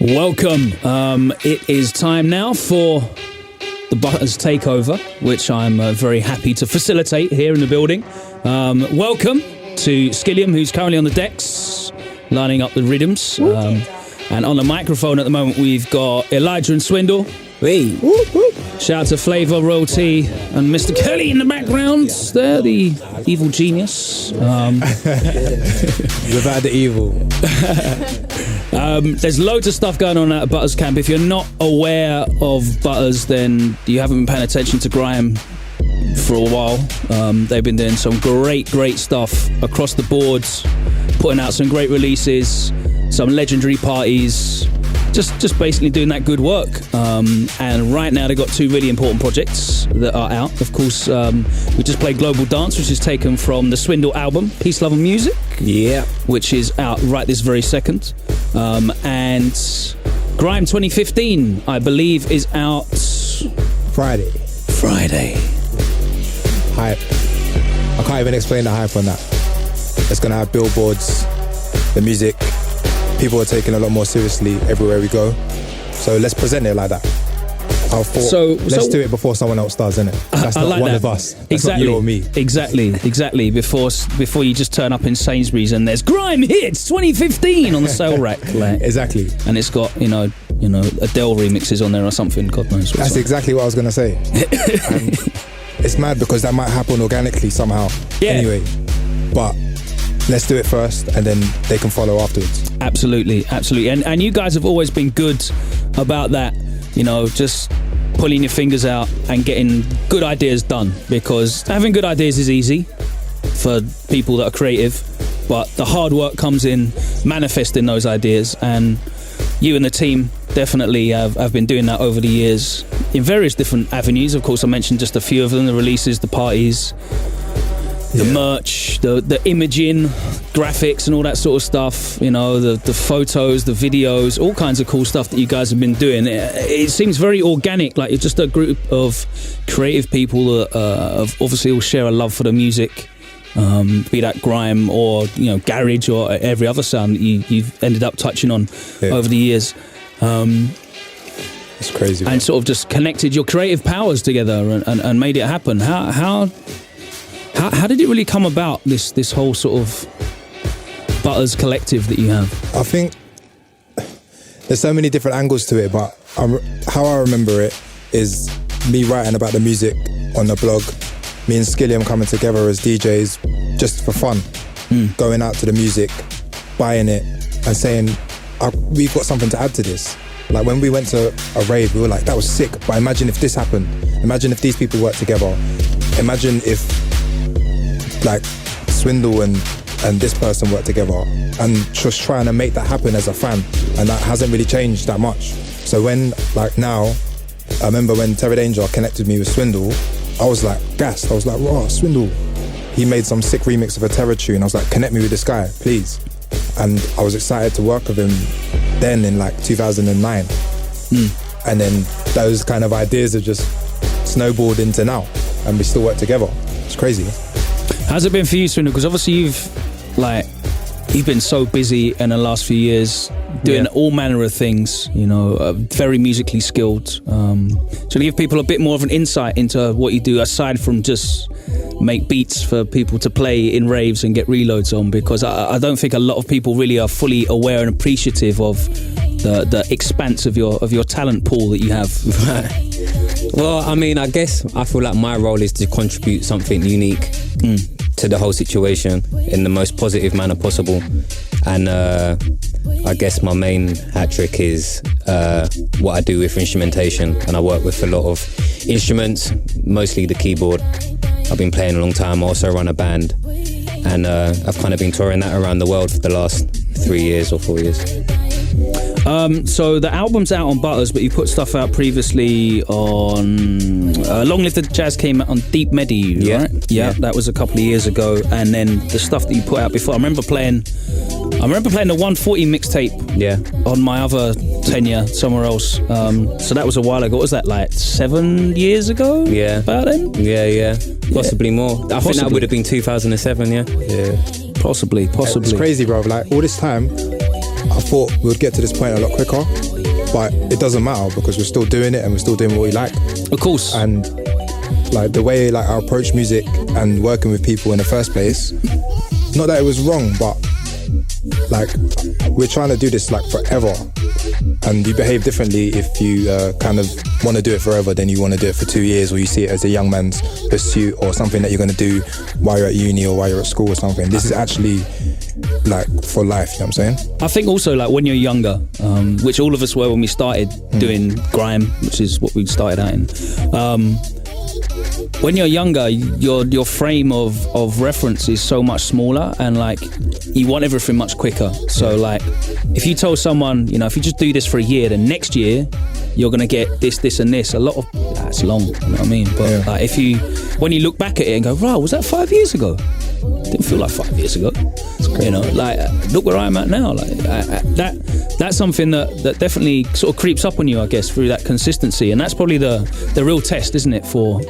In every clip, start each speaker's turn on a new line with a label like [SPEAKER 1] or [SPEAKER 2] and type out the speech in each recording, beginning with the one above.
[SPEAKER 1] Welcome. It is time now for the Butterz Takeover, which I'm very happy to facilitate here in the building. Welcome to Skilliam, who's currently on the decks, lining up the rhythms. And on the microphone at the moment, we've got Elijah and Swindle.
[SPEAKER 2] Hey.
[SPEAKER 1] Shout out to Flavor, Royalty, and Mr. Kelly in the background. There, the evil genius.
[SPEAKER 2] Without the evil.
[SPEAKER 1] There's loads of stuff going on at Butterz Camp. If you're not aware of Butterz, then you haven't been paying attention to grime for a while. They've been doing some great stuff across the boards, putting out some great releases, some legendary parties, just basically doing that good work. And right now they've got two really important projects that are out. Of course, we just played Global Dance, which is taken from the Swindle album, Peace, Love and Music.
[SPEAKER 2] Yeah.
[SPEAKER 1] Which is out right this very second. And Grime 2015, I believe, is out
[SPEAKER 2] Friday. Hype. I can't even explain the hype on that. It's going to have billboards, the music. People are taking a lot more seriously everywhere we go. So let's present it like that. I thought, let's do it before someone else does, innit? That's not like one of us. That's
[SPEAKER 1] exactly.
[SPEAKER 2] Not you or me.
[SPEAKER 1] Exactly. Before you just turn up in Sainsbury's and there's Grime Hits 2015 on the sale rack. Like,
[SPEAKER 2] exactly.
[SPEAKER 1] And it's got, you know, Adele remixes on there or something, God knows.
[SPEAKER 2] That's exactly what I was going to say. And it's mad because that might happen organically somehow. Yeah. Anyway, but let's do it first and then they can follow afterwards.
[SPEAKER 1] Absolutely. And you guys have always been good about that, you know, just pulling your fingers out and getting good ideas done, because having good ideas is easy for people that are creative, but the hard work comes in manifesting those ideas, and you and the team definitely have been doing that over the years in various different avenues. Of course, I mentioned just a few of them: the releases, the parties, the merch, the imaging, graphics and all that sort of stuff, you know, the photos, the videos, all kinds of cool stuff that you guys have been doing. It seems very organic, like you're just a group of creative people that obviously all share a love for the music, be that grime or, you know, garage or every other sound that you've ended up touching on over the years.
[SPEAKER 2] It's crazy.
[SPEAKER 1] And sort of just connected your creative powers together and made it happen. How did it really come about, this whole sort of Butterz collective that you have?
[SPEAKER 2] I think there's so many different angles to it, but how I remember it is me writing about the music on the blog, me and Skilliam coming together as DJs just for fun, going out to the music, buying it and saying, we've got something to add to this. Like when we went to a rave, we were like, that was sick, but imagine if this happened. Imagine if these people worked together. Imagine if like Swindle and this person work together, and just trying to make that happen as a fan, and that hasn't really changed that much. So when, like now, I remember when Terry Danger connected me with Swindle, I was like gassed. I was like, wow, Swindle. He made some sick remix of a Terror tune. I was like, connect me with this guy, please. And I was excited to work with him then in like 2009. And then those kind of ideas have just snowballed into now, and we still work together. It's crazy.
[SPEAKER 1] How's it been for you, Swindle? Because obviously you've been so busy in the last few years doing all manner of things, you know, very musically skilled. So to give people a bit more of an insight into what you do, aside from just make beats for people to play in raves and get reloads on, because I don't think a lot of people really are fully aware and appreciative of the expanse of your talent pool that you have.
[SPEAKER 3] Well, I mean, I guess I feel like my role is to contribute something unique to the whole situation in the most positive manner possible. And I guess my main hat trick is what I do with instrumentation, and I work with a lot of instruments, mostly the keyboard. I've been playing a long time. I also run a band, and I've kind of been touring that around the world for the last 3 years or 4 years.
[SPEAKER 1] So the album's out on Butterz, but you put stuff out previously on Long Live the Jazz came out on Deep Medi, right? Yeah, that was a couple of years ago. And then the stuff that you put out before, I remember playing the 140 mixtape on my other tenure somewhere else. So that was a while ago. What was that, like 7 years ago?
[SPEAKER 3] Yeah.
[SPEAKER 1] About then?
[SPEAKER 3] Yeah. Possibly more. I think that would have been 2007, yeah.
[SPEAKER 1] Possibly.
[SPEAKER 2] It's crazy, bro. Like all this time, I thought we would get to this point a lot quicker, but it doesn't matter because we're still doing it and we're still doing what we like.
[SPEAKER 1] Of course.
[SPEAKER 2] And like the way like I approach music and working with people in the first place, not that it was wrong, but like we're trying to do this like forever, and you behave differently if you kind of want to do it forever than you want to do it for 2 years, or you see it as a young man's pursuit or something that you're going to do while you're at uni or while you're at school or something. This is actually like for life, you know what I'm saying?
[SPEAKER 1] I think also like when you're younger, which all of us were when we started doing grime, which is what we started out in. When you're younger, your frame of reference is so much smaller, and like you want everything much quicker. So like if you told someone, you know, if you just do this for a year, then next year you're gonna get this and this. A lot of that's long, you know what I mean? But like when you look back at it and go, right, was that 5 years ago? Didn't feel like 5 years ago. You know, like look where I'm at now. Like that's something that definitely sort of creeps up on you, I guess, through that consistency, and that's probably the real test, isn't it, for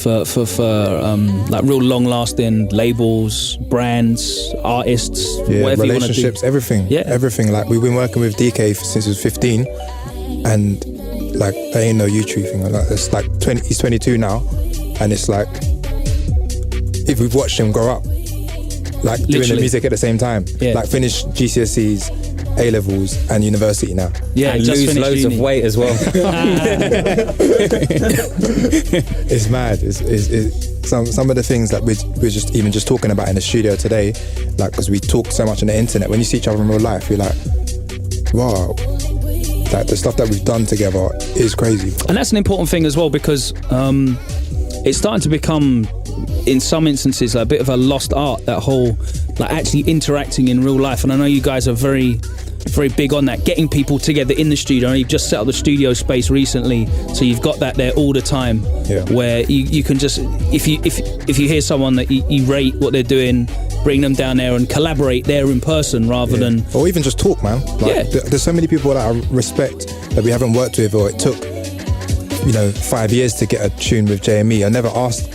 [SPEAKER 1] like real long-lasting labels, brands, artists, whatever
[SPEAKER 2] relationships,
[SPEAKER 1] you want to do.
[SPEAKER 2] everything. Like we've been working with DK since he was 15, and like there ain't no YouTube thing. Like it's like he's 22 now, and it's like if we've watched him grow up, like doing the music at the same time, like finish GCSEs, A-levels and university now.
[SPEAKER 1] Yeah,
[SPEAKER 3] and
[SPEAKER 1] just
[SPEAKER 3] lose loads of weight as well.
[SPEAKER 2] It's mad. It's some of the things that we're just talking about in the studio today, like because we talk so much on the internet. When you see each other in real life, you're like, wow, like the stuff that we've done together is crazy.
[SPEAKER 1] And that's an important thing as well, because it's starting to become, in some instances, like a bit of a lost art, that whole like actually interacting in real life. And I know you guys are very big on that, getting people together in the studio. And you've just set up the studio space recently, so you've got that there all the time, where you can just, if you hear someone that you rate what they're doing, bring them down there and collaborate there in person rather than,
[SPEAKER 2] or even just talk, man. Like, there's so many people that I respect that we haven't worked with, or it took 5 years to get a tune with JME. I never asked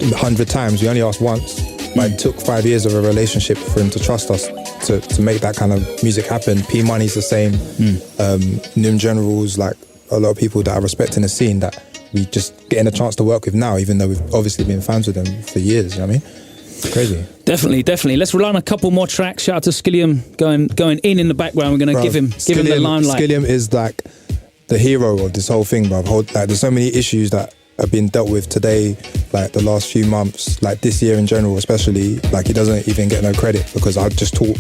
[SPEAKER 2] 100 times, we only asked once, but it took 5 years of a relationship for him to trust us to make that kind of music happen. P Money's the same, Nim Generals, like a lot of people that I respect in the scene that we just getting a chance to work with now, even though we've obviously been fans with them for years, you know what I mean? It's crazy.
[SPEAKER 1] Definitely. Let's rely on a couple more tracks. Shout out to Skilliam going in the background. We're going to give him the limelight.
[SPEAKER 2] Skilliam is like the hero of this whole thing, bro. Like there's so many issues that have been dealt with today, like the last few months, like this year in general especially. Like he doesn't even get no credit because I just talk.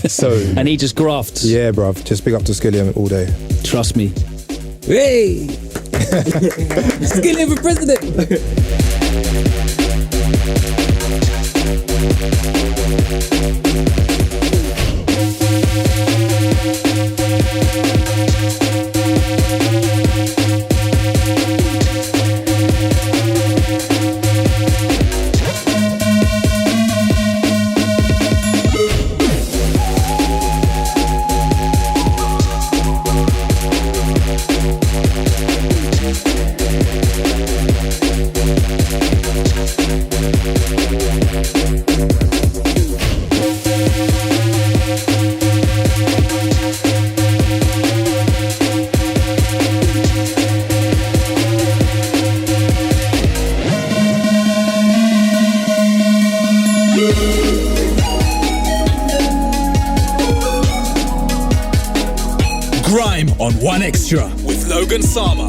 [SPEAKER 2] So
[SPEAKER 1] and he just grafts.
[SPEAKER 2] Yeah, bro. Just big up to Skilliam all day.
[SPEAKER 1] Trust me.
[SPEAKER 3] Hey, Skilliam for president.
[SPEAKER 4] Grime on One Extra with Logan Sama.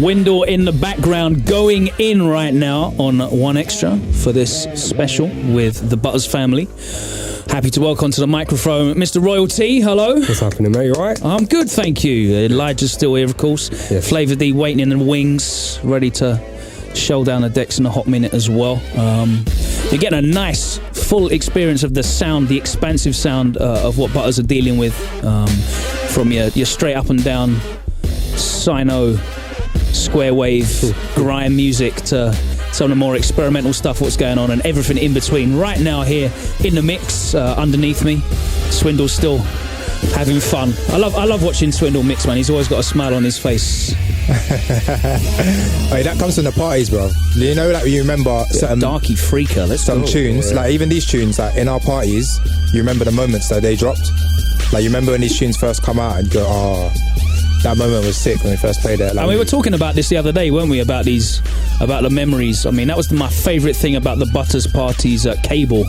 [SPEAKER 1] Swindle in the background, going in right now on One Extra for this special with the Butterz family. Happy to welcome to the microphone Mr. Royalty. Hello.
[SPEAKER 5] What's happening, mate? You alright?
[SPEAKER 1] I'm good, thank you. Elijah's still here, of course.
[SPEAKER 5] Yes.
[SPEAKER 1] Flavor D waiting in the wings, ready to shell down the decks in a hot minute as well. You're getting a nice full experience of the sound, the expansive sound of what Butterz are dealing with, from your straight up and down Sino square wave grime music to some of the more experimental stuff, what's going on, and everything in between. Right now here in the mix, underneath me, Swindle's still having fun. I love watching Swindle mix, man. He's always got a smile on his face.
[SPEAKER 2] Hey, that comes from the parties, bro. You know, like you remember certain
[SPEAKER 1] Darky freaker. Let's
[SPEAKER 2] some
[SPEAKER 1] go.
[SPEAKER 2] tunes, like even these tunes, like in our parties, you remember the moments that they dropped. Like you remember when these tunes first come out and you go, oh, that moment was sick when we first played it. Like,
[SPEAKER 1] and we were talking about this the other day, weren't we? About the memories. I mean, that was my favourite thing about the Butterz parties at Cable,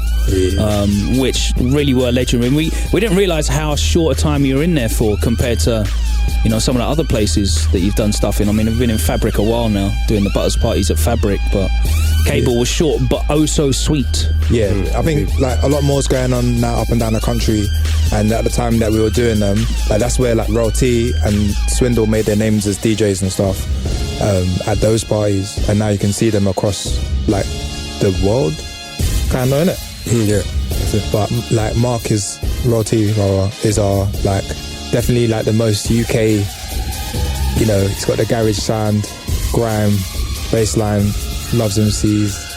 [SPEAKER 1] which really were legendary. We didn't realise how short a time you were in there for compared to, you know, some of the other places that you've done stuff in. I mean, I've been in Fabric a while now, doing the Butterz parties at Fabric, but Cable was short, but oh so sweet.
[SPEAKER 2] Yeah, I think like a lot more is going on now up and down the country, and at the time that we were doing them, like that's where like Royal T and Swindle made their names as DJs and stuff at those parties, and now you can see them across like the world, kind of, innit?
[SPEAKER 5] Yeah.
[SPEAKER 2] But like Mark is Royal T is our like definitely like the most UK. You know, he's got the garage sound, grime, bassline, loves MCs.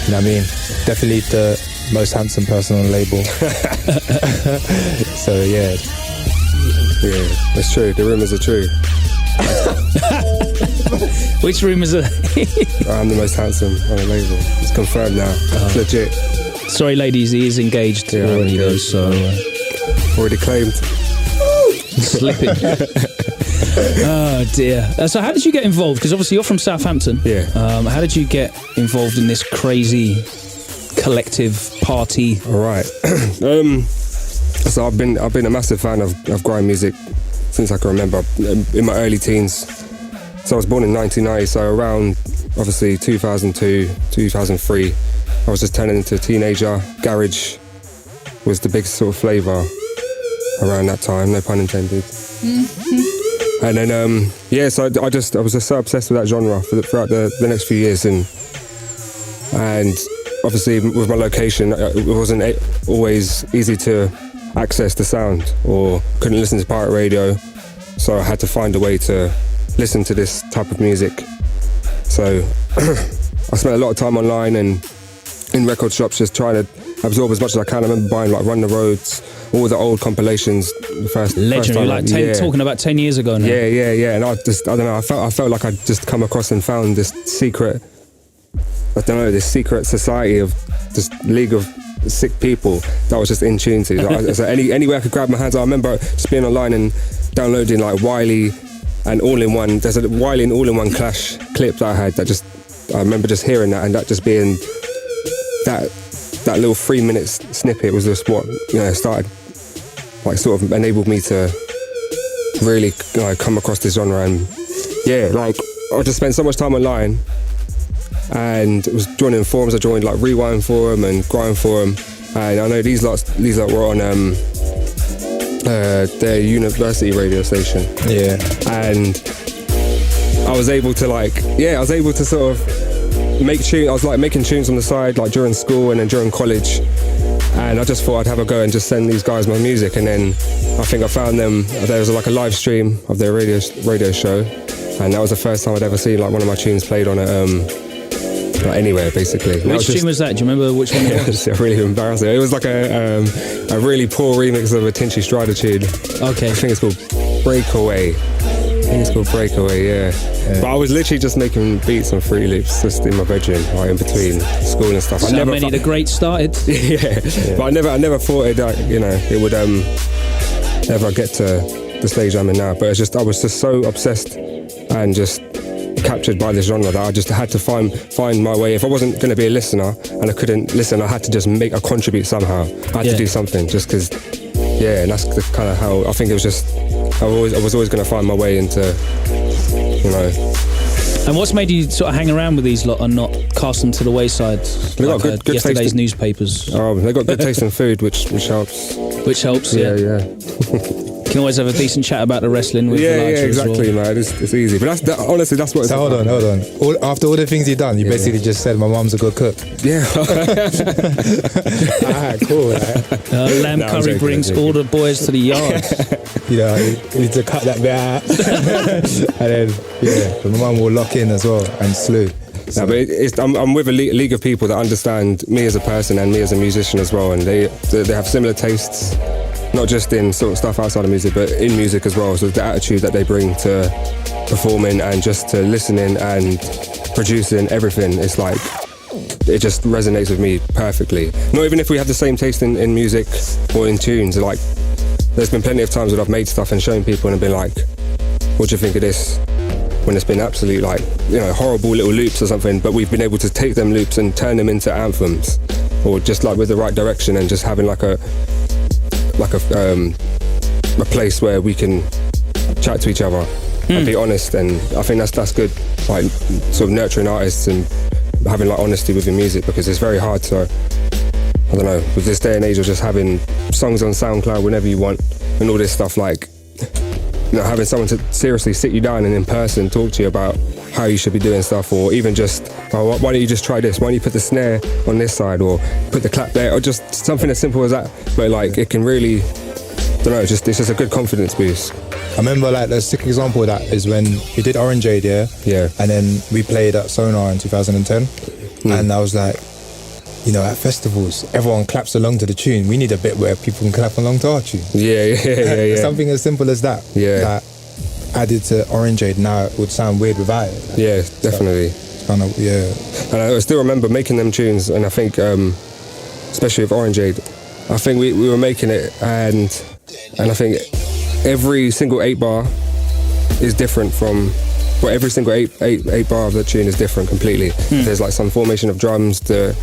[SPEAKER 2] You know what I mean? Definitely the most handsome person on the label. So yeah.
[SPEAKER 5] Yeah, it's true. The rumours are true.
[SPEAKER 1] Which rumours are
[SPEAKER 5] I'm the most handsome on the label. It's confirmed now. It's legit.
[SPEAKER 1] Sorry ladies, he is engaged already though, so
[SPEAKER 5] Already claimed.
[SPEAKER 1] slipping. Oh dear. So how did you get involved? Because obviously you're from Southampton.
[SPEAKER 5] Yeah.
[SPEAKER 1] How did you get involved in this crazy collective party?
[SPEAKER 5] All right. So I've been a massive fan of grime music since I can remember, in my early teens. So I was born in 1990, so around obviously 2002, 2003, I was just turning into a teenager. Garage was the big sort of flavour around that time, no pun intended. Mm-hmm. And then, so I was just so obsessed with that genre throughout the next few years. And obviously with my location, it wasn't always easy to access the sound, or couldn't listen to pirate radio, so I had to find a way to listen to this type of music. So I spent a lot of time online and in record shops just trying to absorb as much as I can. I remember buying like Run the Roads, all the old compilations.
[SPEAKER 1] Legendary, like talking about 10 years ago now.
[SPEAKER 5] Yeah. And I don't know, I felt like I'd just come across and found this secret society of this league of sick people that I was just in tune to. So any way I could grab my hands. I remember just being online and downloading like Wiley and All-in-One. There's a Wiley and All-in-One Clash clip that I had I remember just hearing that, and that just being that little 3-minute snippet was just what, you know, started like sort of enabled me to really come across this genre. And yeah, like I just spent so much time online and was joining forums. I joined like Rewind Forum and Grime Forum, and I know these lot were on their university radio station. Yeah. And I was able to sort of make tunes. I was like making tunes on the side, like during school and then during college. And I just thought I'd have a go and just send these guys my music. And then I think I found them. There was like a live stream of their radio show, and that was the first time I'd ever seen like one of my tunes played on like anywhere, basically.
[SPEAKER 1] Which tune was that? Do you remember which one it was?
[SPEAKER 5] It's really embarrassing. It was like a really poor remix of a Tinchy Strider tune.
[SPEAKER 1] Okay.
[SPEAKER 5] I think it's called Breakaway. Yeah. But I was literally just making beats on Fruity Loops just in my bedroom, like in between school and stuff.
[SPEAKER 1] So many the greats started.
[SPEAKER 5] Yeah. But I never thought it would ever get to the stage I'm in now. But I was just so obsessed and just captured by this genre that I just had to find my way. If I wasn't going to be a listener and I couldn't listen, I had to just make a contribute somehow. I had to do something, just because. Yeah, and that's kind of how I think it was. Just I was always going to find my way into,
[SPEAKER 1] And what's made you sort of hang around with these lot and not cast them to the wayside?
[SPEAKER 5] They got good
[SPEAKER 1] yesterday's
[SPEAKER 5] taste
[SPEAKER 1] newspapers.
[SPEAKER 5] They got good taste in food, which helps.
[SPEAKER 1] Which helps,
[SPEAKER 5] Yeah.
[SPEAKER 1] You can always have a decent chat about the wrestling with Elijah
[SPEAKER 5] exactly,
[SPEAKER 1] as well.
[SPEAKER 5] man. It's easy. But honestly, that's what it's
[SPEAKER 2] So hold on. After all the things you've done, you basically just said my mum's a good cook.
[SPEAKER 5] Yeah.
[SPEAKER 2] Alright, cool. Right?
[SPEAKER 1] Lamb curry brings all the boys to the yard.
[SPEAKER 2] You know, you need to cut that bit out. And then, my mum will lock in as well and slew.
[SPEAKER 5] No, but I'm with a league of people that understand me as a person and me as a musician as well, and they have similar tastes, not just in sort of stuff outside of music, but in music as well. So the attitude that they bring to performing and just to listening and producing everything, it's like it just resonates with me perfectly. Not even if we have the same taste in music or in tunes. Like, there's been plenty of times when I've made stuff and shown people and been like, what do you think of this? When it's been absolute, like, you know, horrible little loops or something, but we've been able to take them loops and turn them into anthems, or just like with the right direction and just having like a place where we can chat to each other and be honest. And I think that's good, like sort of nurturing artists and having like honesty with your music, because it's very hard to, I don't know, with this day and age of just having songs on SoundCloud whenever you want and all this stuff, like, you know, having someone to seriously sit you down and in person talk to you about how you should be doing stuff, or even just, oh, why don't you just try this? Why don't you put the snare on this side, or put the clap there, or just something as simple as that. But like, it can really, I don't know, it's just a good confidence boost.
[SPEAKER 2] I remember like the sick example of that is when we did Orangeade,
[SPEAKER 5] Yeah.
[SPEAKER 2] and then we played at Sonar in 2010, and I was like, you know, at festivals, everyone claps along to the tune. We need a bit where people can clap along to our tune.
[SPEAKER 5] Yeah.
[SPEAKER 2] Something as simple as that.
[SPEAKER 5] Yeah.
[SPEAKER 2] That added to Orangeade, now it would sound weird without it. Like,
[SPEAKER 5] Yeah, definitely.
[SPEAKER 2] Kind of, yeah.
[SPEAKER 5] And I still remember making them tunes, and I think, especially with Orangeade, I think we were making it, and I think every single 8-bar is different from, well, every single eight bar of the tune is different completely. There's like some formation of drums, the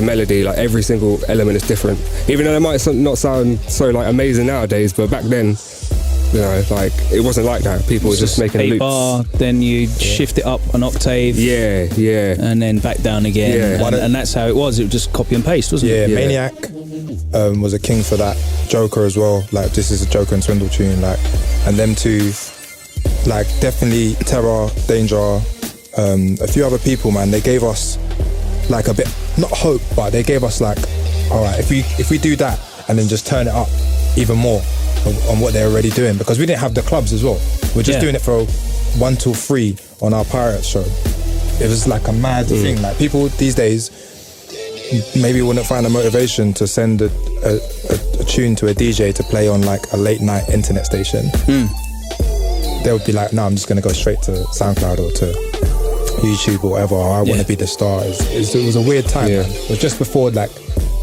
[SPEAKER 5] melody, like every single element is different. Even though it might not sound so like amazing nowadays, but back then, you know, like it wasn't like that. People were just making
[SPEAKER 1] 8
[SPEAKER 5] loops.
[SPEAKER 1] bar, then you shift it up an octave.
[SPEAKER 5] Yeah.
[SPEAKER 1] And then back down again.
[SPEAKER 5] Yeah.
[SPEAKER 1] And that's how it was. It was just copy and paste, wasn't it?
[SPEAKER 2] Yeah, Maniac was a king for that. Joker as well. Like, this is a Joker and Swindle tune. Like, and them two, like, definitely Terror, Danger, a few other people, man. They gave us like a bit, not hope, but they gave us like, all right, if we do that and then just turn it up even more on what they're already doing, because we didn't have the clubs as well. We're just doing it for 1 till 3 on our Pirates show. It was like a mad thing. Like, people these days maybe wouldn't find the motivation to send a tune to a DJ to play on like a late night internet station. They would be like, no, I'm just going to go straight to SoundCloud or to YouTube or whatever, or I want to be the star. It was a weird time, man. It was just before like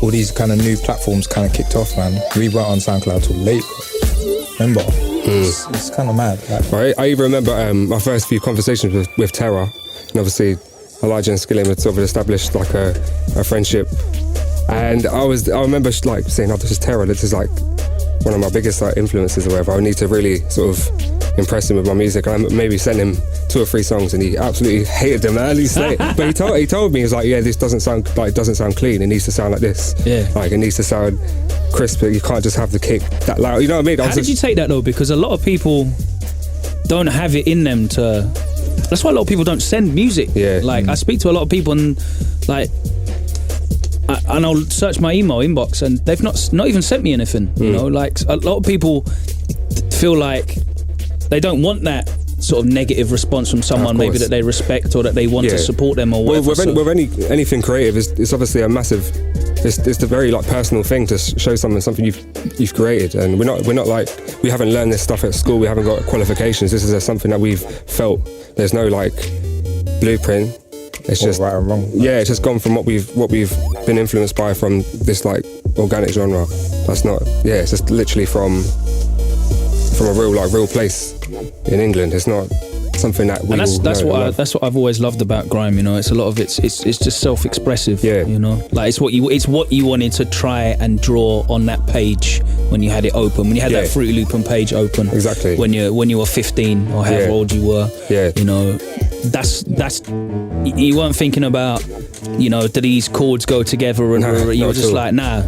[SPEAKER 2] all these kind of new platforms kind of kicked off, man. We weren't on SoundCloud till late. Remember? It's kind of mad. Like,
[SPEAKER 5] I even remember my first few conversations with Terror, and obviously Elijah and Skilliam had sort of established like a friendship, and I remember like saying, oh, this is Terror, this is like one of my biggest like influences or whatever. I need to really sort of impress him with my music, and I maybe sent him 2 or 3 songs, and he absolutely hated them, man. But he told me, he was like, yeah, this doesn't sound clean, it needs to sound like this. Like, it needs to sound crisp, you can't just have the kick that loud, you know what I mean?
[SPEAKER 1] How did you take that though? Because a lot of people don't have it in them to, that's why a lot of people don't send music. Like, I speak to a lot of people, and like, and I'll search my email inbox, and they've not even sent me anything. You know, like, a lot of people feel like they don't want that sort of negative response from someone maybe that they respect or that they want to support them or whatever.
[SPEAKER 5] With anything creative, it's obviously a massive, it's a very like personal thing to show someone something you've created, and we're not like, we haven't learned this stuff at school, we haven't got qualifications. This is something that we've felt. There's no like blueprint. It's just
[SPEAKER 2] right and wrong.
[SPEAKER 5] Yeah, it's just gone from what we've been influenced by from this like organic genre. That's not. Yeah, it's just literally from a real place in England. It's not something that we.
[SPEAKER 1] And that's what I've always loved about grime. You know, it's a lot of it's just self-expressive.
[SPEAKER 5] Yeah.
[SPEAKER 1] You know, like it's what you wanted to try and draw on that page when you had it open. When you had that Fruity Loopin' page open.
[SPEAKER 5] Exactly.
[SPEAKER 1] When you were 15 or however old you were.
[SPEAKER 5] Yeah.
[SPEAKER 1] You know. that's you weren't thinking about, you know, do these chords go together, and you were just like, nah,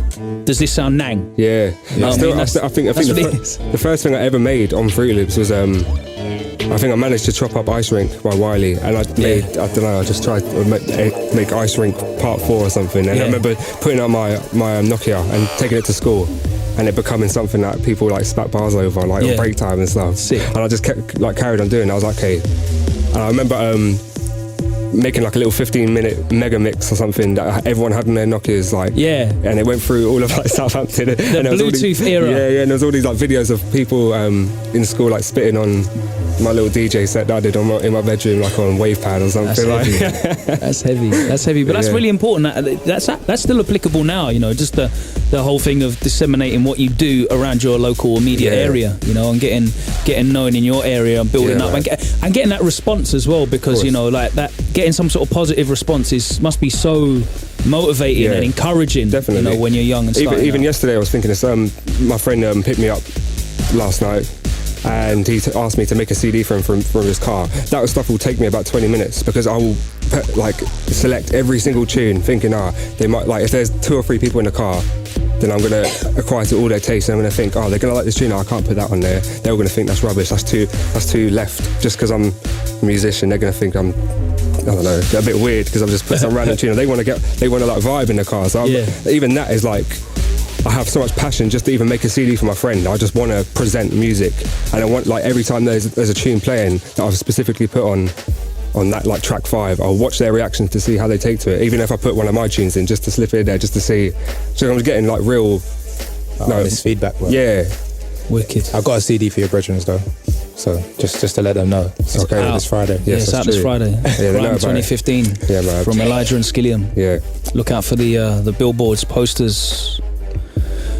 [SPEAKER 1] does this sound nang?
[SPEAKER 5] Yeah. I think the first thing I ever made on Fruit Loops was I think I managed to chop up Ice Rink by Wiley, and I just tried to make Ice Rink Part 4 or something, and I remember putting on my Nokia and taking it to school, and it becoming something that people like spat bars over, like on break time and stuff.
[SPEAKER 1] Sick.
[SPEAKER 5] And I just carried on doing it. I was like, okay. And I remember making like a little 15-minute mega mix or something that everyone had in their Nokias, like, and it went through all of like Southampton.
[SPEAKER 1] The Bluetooth era.
[SPEAKER 5] Yeah, and there was all these like videos of people in school like spitting on my little DJ set that I did in my bedroom, like on WavePad or something.
[SPEAKER 1] That's heavy. But that's really important. That's still applicable now, you know, just the whole thing of disseminating what you do around your local immediate area, you know, and getting known in your area and building up, and getting that response as well, because, you know, like that, getting some sort of positive response must be so motivating and encouraging.
[SPEAKER 5] Definitely.
[SPEAKER 1] You know, when you're young and
[SPEAKER 5] even yesterday I was thinking this. My friend picked me up last night, and he asked me to make a CD for him from his car. That stuff will take me about 20 minutes, because I will select every single tune, thinking they might, like, if there's 2 or 3 people in the car, then I'm going to acquire to all their taste, and I'm going to think, they're going to like this tune, I can't put that on there. They're all going to think that's rubbish, that's too left. Just because I'm a musician, they're going to think I'm, I don't know, a bit weird because I've just put some random tune. They want to like vibe in the car. So even that is like, I have so much passion just to even make a CD for my friend. I just want to present music, and I want, like, every time there's a tune playing that I've specifically put on that, like, track 5, I'll watch their reactions to see how they take to it. Even if I put one of my tunes in, just to slip it in there, just to see. So I'm getting like real
[SPEAKER 2] this feedback. Bro.
[SPEAKER 5] Yeah,
[SPEAKER 1] wicked.
[SPEAKER 2] I've got a CD for your brethren though, so just to let them know. It's okay this Friday.
[SPEAKER 1] Yes, it's out this Friday. Grime 2015.
[SPEAKER 5] Yeah, man.
[SPEAKER 1] From Elijah and Skilliam.
[SPEAKER 5] Yeah.
[SPEAKER 1] Look out for the billboards, posters.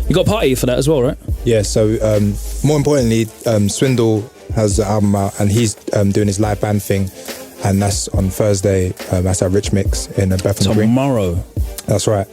[SPEAKER 1] You got a party for that as well, right?
[SPEAKER 2] Yeah, so more importantly, Swindle has the album out, and he's doing his live band thing, and that's on Thursday. That's at Rich Mix in Bethnal Green.
[SPEAKER 1] Tomorrow.
[SPEAKER 2] That's right.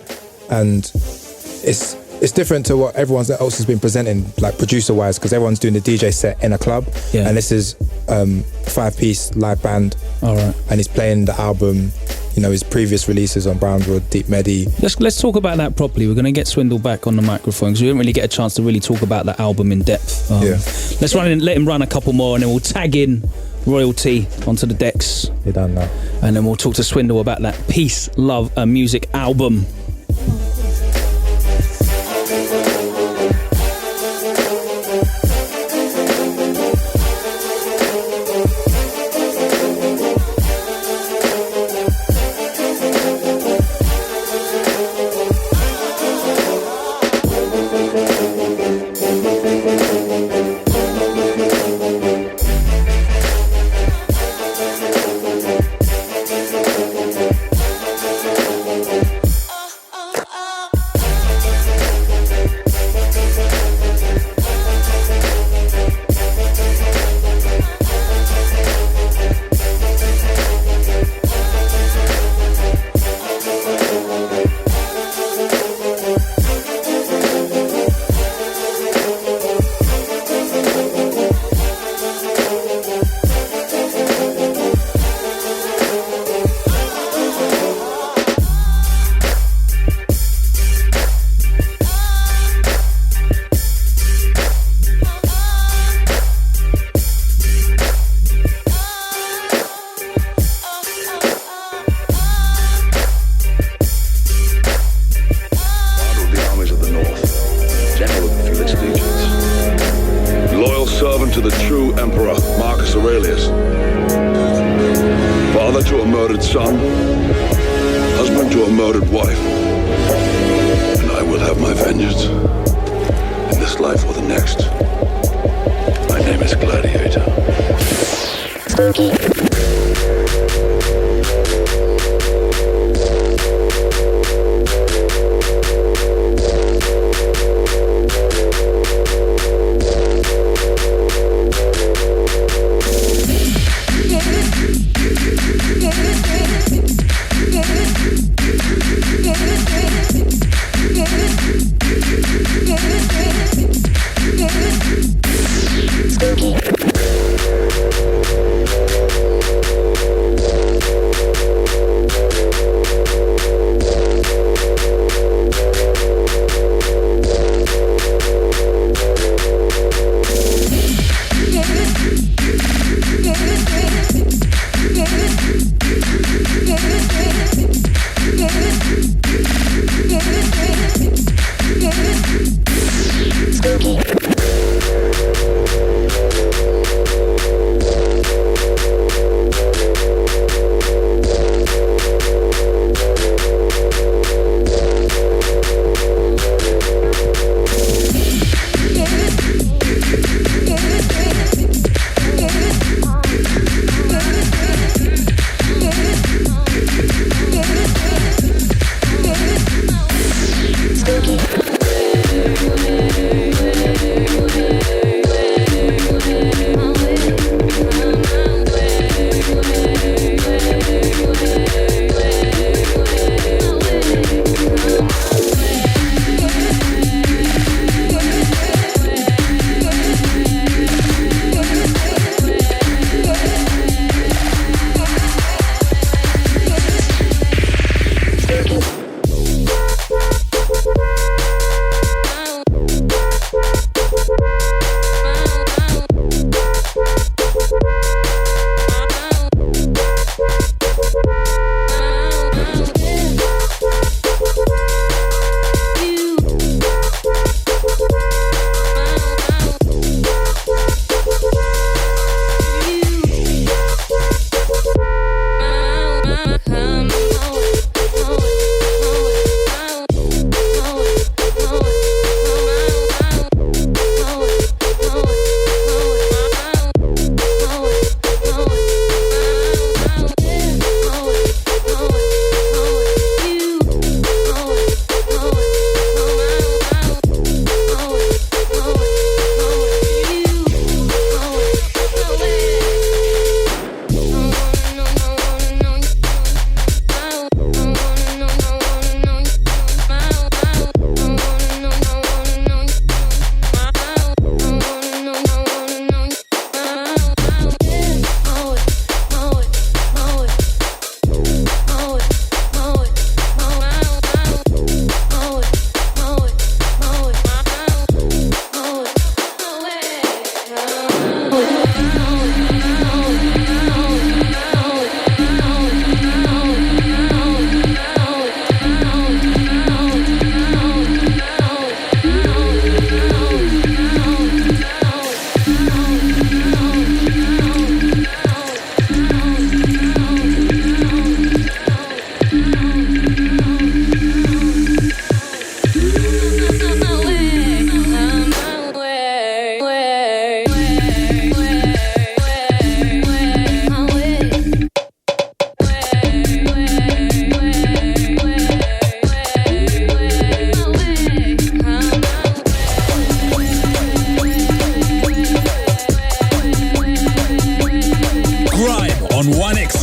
[SPEAKER 2] And it's different to what everyone else has been presenting, like producer-wise, because everyone's doing the DJ set in a club, and this is 5-piece live band.
[SPEAKER 1] All right.
[SPEAKER 2] And he's playing the album, you know, his previous releases on Brownswood, Deep Medi.
[SPEAKER 1] Let's talk about that properly. We're going to get Swindle back on the microphone, because we didn't really get a chance to really talk about that album in depth. Let's let him run a couple more, and then we'll tag in Royalty onto the decks.
[SPEAKER 2] You're done now.
[SPEAKER 1] And then we'll talk to Swindle about that Peace, Love and Music album.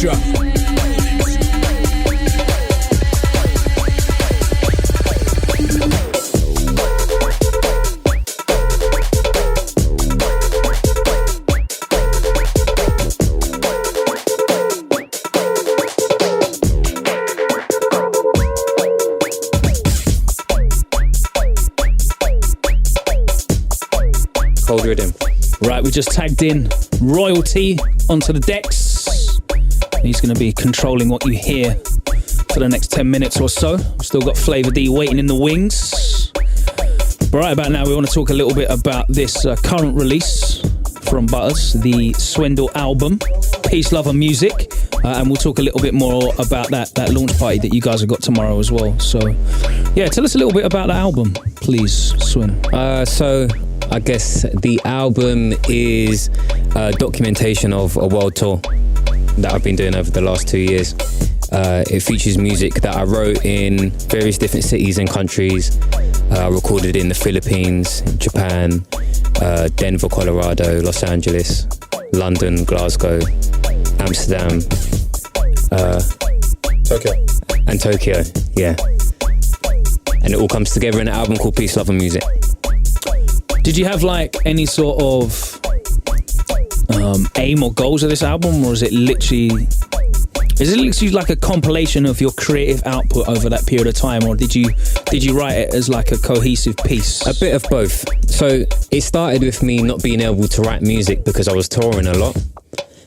[SPEAKER 4] extra.
[SPEAKER 3] Cold rhythm.
[SPEAKER 1] Right, we just tagged in Royalty onto the decks. He's going to be controlling what you hear for the next 10 minutes or so. Still got Flavor D waiting in the wings. But right about now, we want to talk a little bit about this current release from Butterz, the Swindle album, Peace, Love and Music. And we'll talk a little bit more about that launch party that you guys have got tomorrow as well. So, yeah, tell us a little bit about the album, please, Swin.
[SPEAKER 3] So I guess the album is a documentation of a world tour that I've been doing over the last 2 years. It features music that I wrote in various different cities and countries. I recorded in the Philippines, Japan, Denver, Colorado, Los Angeles, London, Glasgow, Amsterdam,
[SPEAKER 2] Tokyo.
[SPEAKER 3] And Tokyo, yeah. And it all comes together in an album called Peace, Love and Music.
[SPEAKER 1] Did you have like any sort of aim or goals of this album, or is it literally like a compilation of your creative output over that period of time, or did you write it as like a cohesive piece?
[SPEAKER 3] A bit of both. So it started with me not being able to write music because I was touring a lot.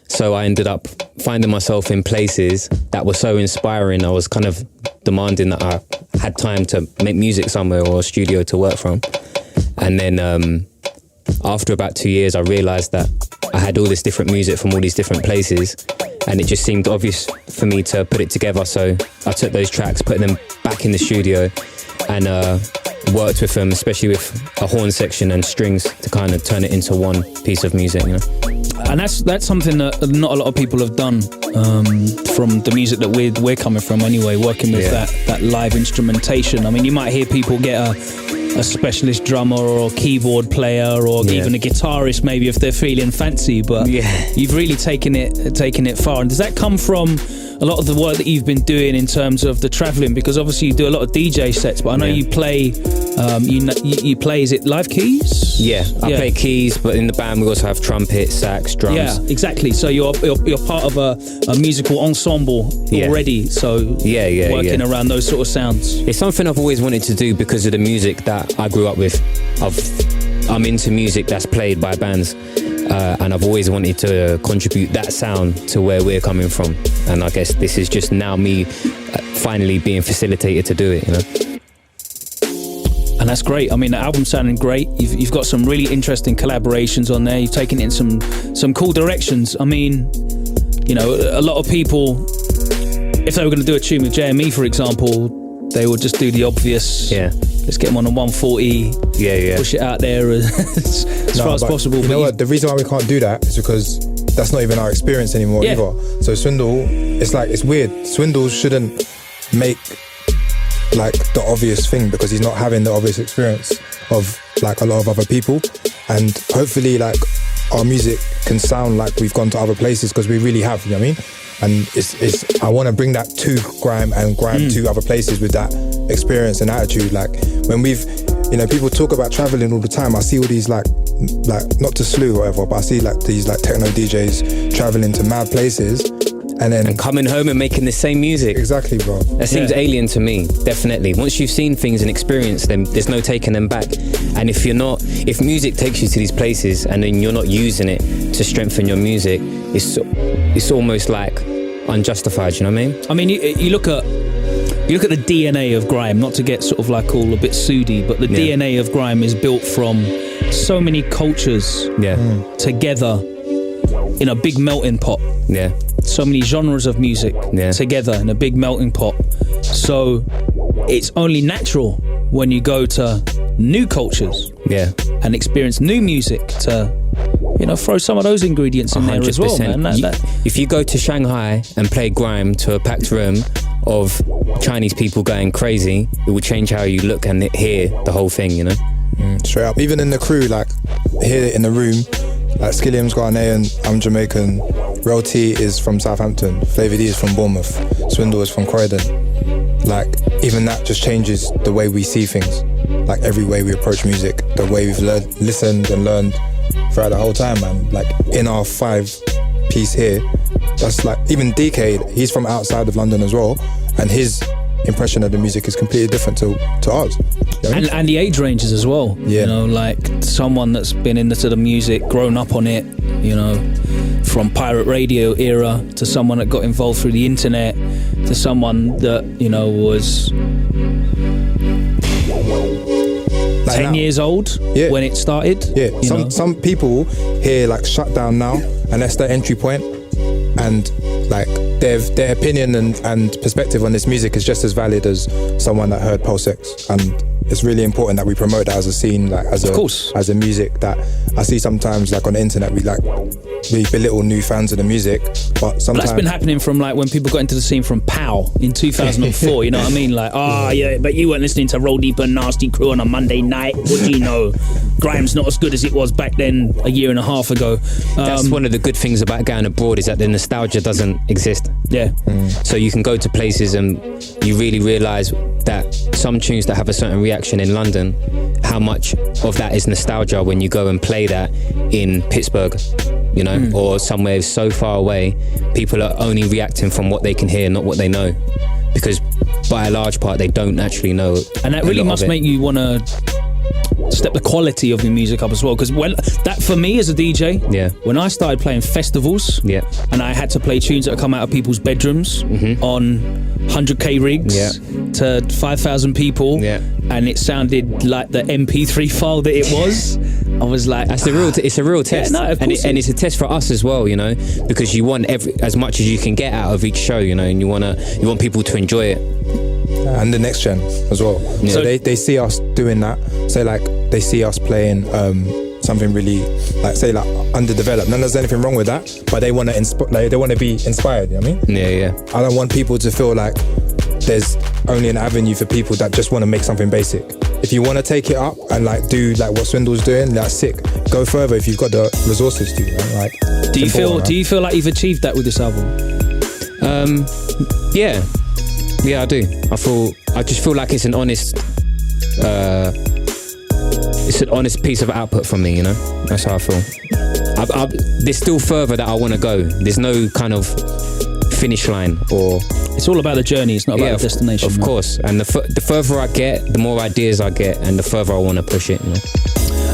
[SPEAKER 3] So I ended up finding myself in places that were so inspiring. I was kind of demanding that I had time to make music somewhere or a studio to work from. And then after about 2 years, I realised that I had all this different music from all these different places, and it just seemed obvious for me to put it together. So I took those tracks, put them back in the studio, and worked with them, especially with a horn section and strings, to kind of turn it into one piece of music, you know.
[SPEAKER 1] And that's something that not a lot of people have done from the music that we're coming from anyway, working with that live instrumentation. I mean, you might hear people get a specialist drummer or a keyboard player or even a guitarist maybe if they're feeling fancy, but you've really taken it far. And does that come from a lot of the work that you've been doing in terms of the travelling? Because obviously you do a lot of DJ sets, but I know you play you play, is it live keys? I play keys, but in the band we also have trumpet, sax, drums.
[SPEAKER 3] Yeah,
[SPEAKER 1] exactly. So you're part of a musical ensemble already, so working around those sort of sounds.
[SPEAKER 3] It's something I've always wanted to do because of the music that I grew up with. I'm into music that's played by bands, and I've always wanted to contribute that sound to where we're coming from. And I guess this is just now me finally being facilitated to do it, you know.
[SPEAKER 1] And that's great. I mean, the album's sounding great. You've got some really interesting collaborations on there. You've taken it in some cool directions. I mean, you know, a lot of people, if they were going to do a tune with JME, for example, they would just do the obvious. Let's get them on a 140. Push it out there as far as possible.
[SPEAKER 2] You know what? The reason why we can't do that is because that's not even our experience anymore either. So Swindle, it's weird. Swindle shouldn't make like the obvious thing because he's not having the obvious experience of like a lot of other people, and hopefully like our music can sound like we've gone to other places, because we really have, you know what I mean? And it's I want to bring that to grime and grime to other places with that experience and attitude. Like when we've, you know, people talk about traveling all the time. I see all these like not to slew or whatever, but I see like these like techno DJs traveling to mad places and
[SPEAKER 3] coming home and making the same music.
[SPEAKER 2] Exactly, bro.
[SPEAKER 3] That seems alien to me, definitely. Once you've seen things and experienced them, there's no taking them back. And if music takes you to these places and then you're not using it to strengthen your music, it's almost like unjustified, you know what I mean?
[SPEAKER 1] I mean, you look at the DNA of grime, not to get sort of like all a bit soody, but the DNA of grime is built from so many cultures together in a big melting pot. So many genres of music together in a big melting pot. So it's only natural when you go to new cultures and experience new music to, you know, throw some of those ingredients in 100%. There as well, man.
[SPEAKER 3] If you go to Shanghai and play grime to a packed room of Chinese people going crazy, it will change how you look and hear the whole thing, you know?
[SPEAKER 2] Straight up. Even in the crew, like, here in the room, like Skilliam's Ghanaian, I'm Jamaican, Real T is from Southampton, Flavor D is from Bournemouth, Swindle is from Croydon. Like, even that just changes the way we see things. Like, every way we approach music, the way we've listened and learned throughout the whole time, man. Like, in our 5-piece here, that's like, even DK, he's from outside of London as well, and his impression of the music is completely different to ours. You know?
[SPEAKER 1] And the age ranges as well.
[SPEAKER 2] Yeah.
[SPEAKER 1] You know, like someone that's been into the music, grown up on it, you know, from pirate radio era to someone that got involved through the internet to someone that, you know, was
[SPEAKER 2] like
[SPEAKER 1] 10
[SPEAKER 2] now.
[SPEAKER 1] years old when it started.
[SPEAKER 2] Yeah, some people here like shut down now, and that's their entry point. And like their opinion and perspective on this music is just as valid as someone that heard Pulse X. And it's really important that we promote that as a scene, like as a music that I see sometimes like on the internet we belittle new fans of the music, but sometimes
[SPEAKER 1] that's been happening from like when people got into the scene from POW in 2004. You know what I mean? Like, yeah, but you weren't listening to Roll Deep and Nasty Crew on a Monday night. What do you know? Grime's not as good as it was back then a year and a half ago.
[SPEAKER 3] That's one of the good things about going abroad, is that the nostalgia doesn't exist.
[SPEAKER 1] Yeah.
[SPEAKER 3] So you can go to places and you really realise that some tunes that have a certain reaction in London, how much of that is nostalgia when you go and play that in Pittsburgh, you know, or somewhere so far away. People are only reacting from what they can hear, not what they know, because by a large part they don't actually know.
[SPEAKER 1] And that really must make you want to step the quality of your music up as well, because when that, for me as a DJ, when I started playing festivals, and I had to play tunes that come out of people's bedrooms on 100k rigs to 5,000 people, and it sounded like the MP3 file that it was. I was like,
[SPEAKER 3] that's it's a real test.
[SPEAKER 1] Yeah, no, of course
[SPEAKER 3] and it's a test for us as well, you know, because you want as much as you can get out of each show, you know, and you want people to enjoy it.
[SPEAKER 2] And the next gen as well. Yeah. So they see us doing that. Say like they see us playing something really like, say like underdeveloped. None there's anything wrong with that, but they want to they want to be inspired. You know what I mean?
[SPEAKER 3] Yeah.
[SPEAKER 2] I don't want people to feel like there's only an avenue for people that just want to make something basic. If you want to take it up and like do like what Swindle's doing, that's sick. Go further if you've got the resources to. You know? Like,
[SPEAKER 1] do you feel like you've achieved that with this album?
[SPEAKER 3] Yeah, I do. I just feel like it's an honest piece of output from me, you know? That's how I feel. There's still further that I want to go. There's no kind of finish line, or
[SPEAKER 1] it's all about the journey. It's not about the destination.
[SPEAKER 3] Of course. And the further I get, the more ideas I get, and the further I want to push it, you know?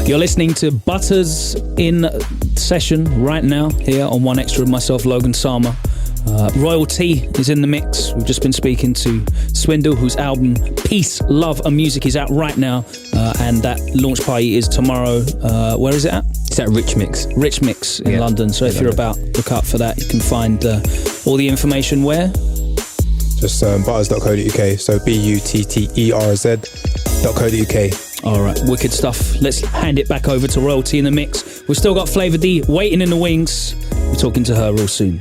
[SPEAKER 1] You're listening to Butterz in session right now here on One Extra with myself, Logan Sama. Royal T is in the mix. We've just been speaking to Swindle, whose album Peace, Love and Music is out right now, and that launch party is tomorrow. Where is it at?
[SPEAKER 3] It's at Rich Mix
[SPEAKER 1] in London. So if you're about, look out for that. You can find all the information where?
[SPEAKER 2] Just butters.co.uk. So BUTTERZ.co.uk.
[SPEAKER 1] All right, wicked stuff. Let's hand it back over to Royal T in the mix. We've still got Flavor D waiting in the wings. We're talking to her real soon.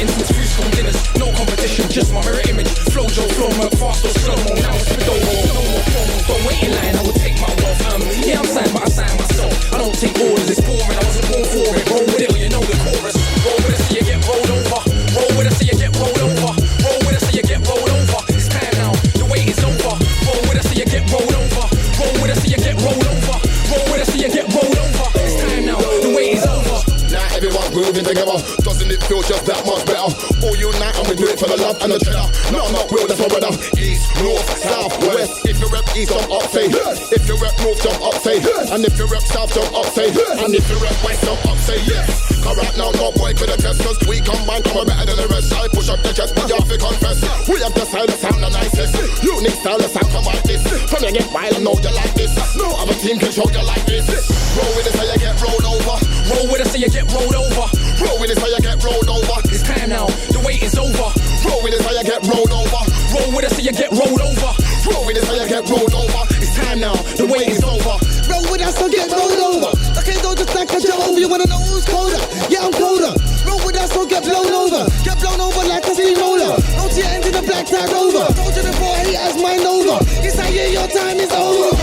[SPEAKER 6] waiting since food school dinners. No competition, just my mirror image. Flow Joe, flow mo, fast or slow-mo. Now it's with no more promos. Don't wait in line, I will take my wealth. Yeah, I'm signed, but I sign myself. I don't take orders, it's boring, I wasn't born for it. Roll with it, or you know the chorus. Roll with it so you get rolled over. Roll with it so you get rolled over. Roll with it so you get rolled over. It's time now, the wait is over. Roll with it so you get rolled over. Roll with it so you get rolled over. Roll with it so you get rolled over. It's time now, the wait is over.
[SPEAKER 7] Now everyone's moving together. Doesn't it feel just that much better? All unite and we do it for the love and the cheddar. No, I'm not real, that's my brother. East, north, south, west. If you rep east, jump up, say. If you rep north, jump up, say. And if you rep south, jump up, say. And if you rep west, jump up, say yes. Cause right now, no boy to the test. Cause we combine, come on better than the rest. I push up the chest, but you have to confess. We have the style, the sound, the nicest. Unique style, the sound, come like this. From you get wild, I know you like this. No other team can show you like this. Roll with it so you get rolled over.
[SPEAKER 6] Roll with it so you get rolled over.
[SPEAKER 7] Roll with it so you get rolled over.
[SPEAKER 6] It's time now, the wait is over.
[SPEAKER 7] Roll with it so you get rolled over.
[SPEAKER 6] Roll with it so you get rolled over.
[SPEAKER 7] Roll with it so you get rolled over.
[SPEAKER 6] It's time now, the wait is over.
[SPEAKER 8] Roll with us, so get rolled over. Okay, don't just like a Joe over. You wanna know who's colder? Yeah, I'm colder. Roll with us, so get blown over. Get blown over like a steamroller. No to your end in a black tie rover. Told you before, haters mind over. It's like, yeah, your time is over.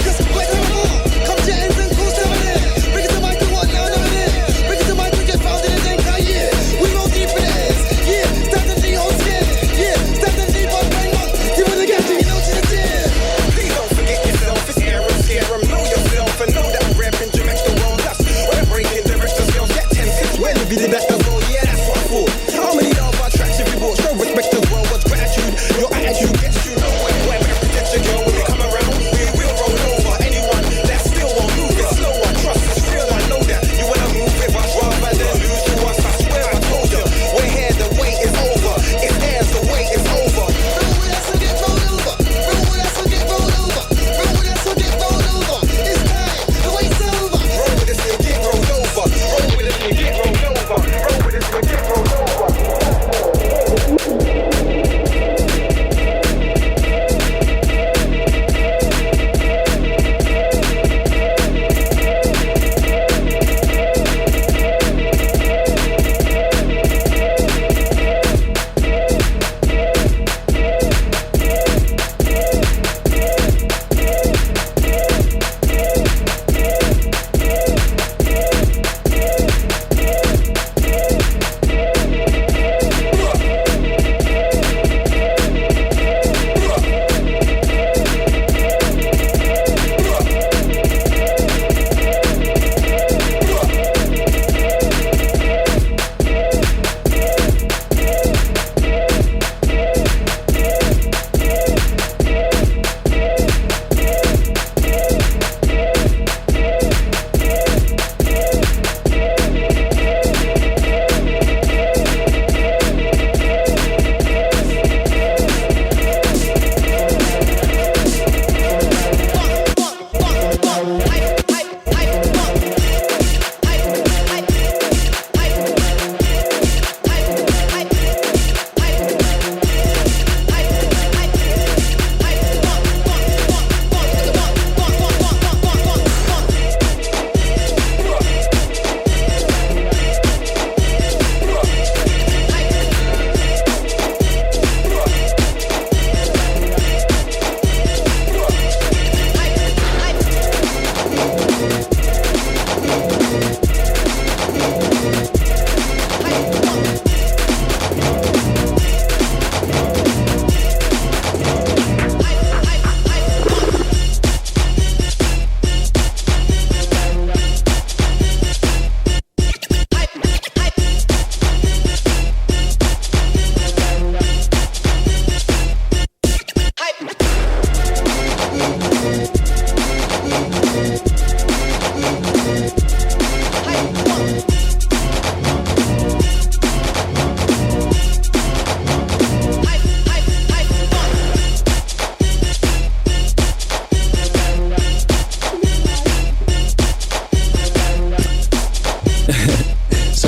[SPEAKER 8] Cause wait a minute, come to your ends and cruise to it. Bring it to my what now, now and then. Bring it to my get found in the dank, yeah. We roll deep in the ass, yeah. Stand the knee on skin, yeah. Stand the knee on bang up. You wanna get to, you know, to the gym.
[SPEAKER 6] Please don't forget yourself, it's Aaron, Sierra. Know yourself and know that I'm rapping Jamaica the world. That's when I'm breaking the rest of skills. Get 10 6 when we did that as well, yeah, that's what I thought. How many of our tracks have you bought? Show respect as well, what's gratitude? Your attitude gets you nowhere. Why better protect your girl when we come around? We will roll over anyone that still won't move it slower. Trust is real, I know that. You wanna move with us rather than lose to us. I swear I told you, we're here, the wait is over. It's theirs, the wait is over.
[SPEAKER 8] Roll with us, so get rolled over. Roll with us, so get rolled over. Roll with us, so get rolled over. It's time, the wait's over.
[SPEAKER 6] Roll with us and get rolled over. Roll with us and get rolled over. Roll with us and get rolled over.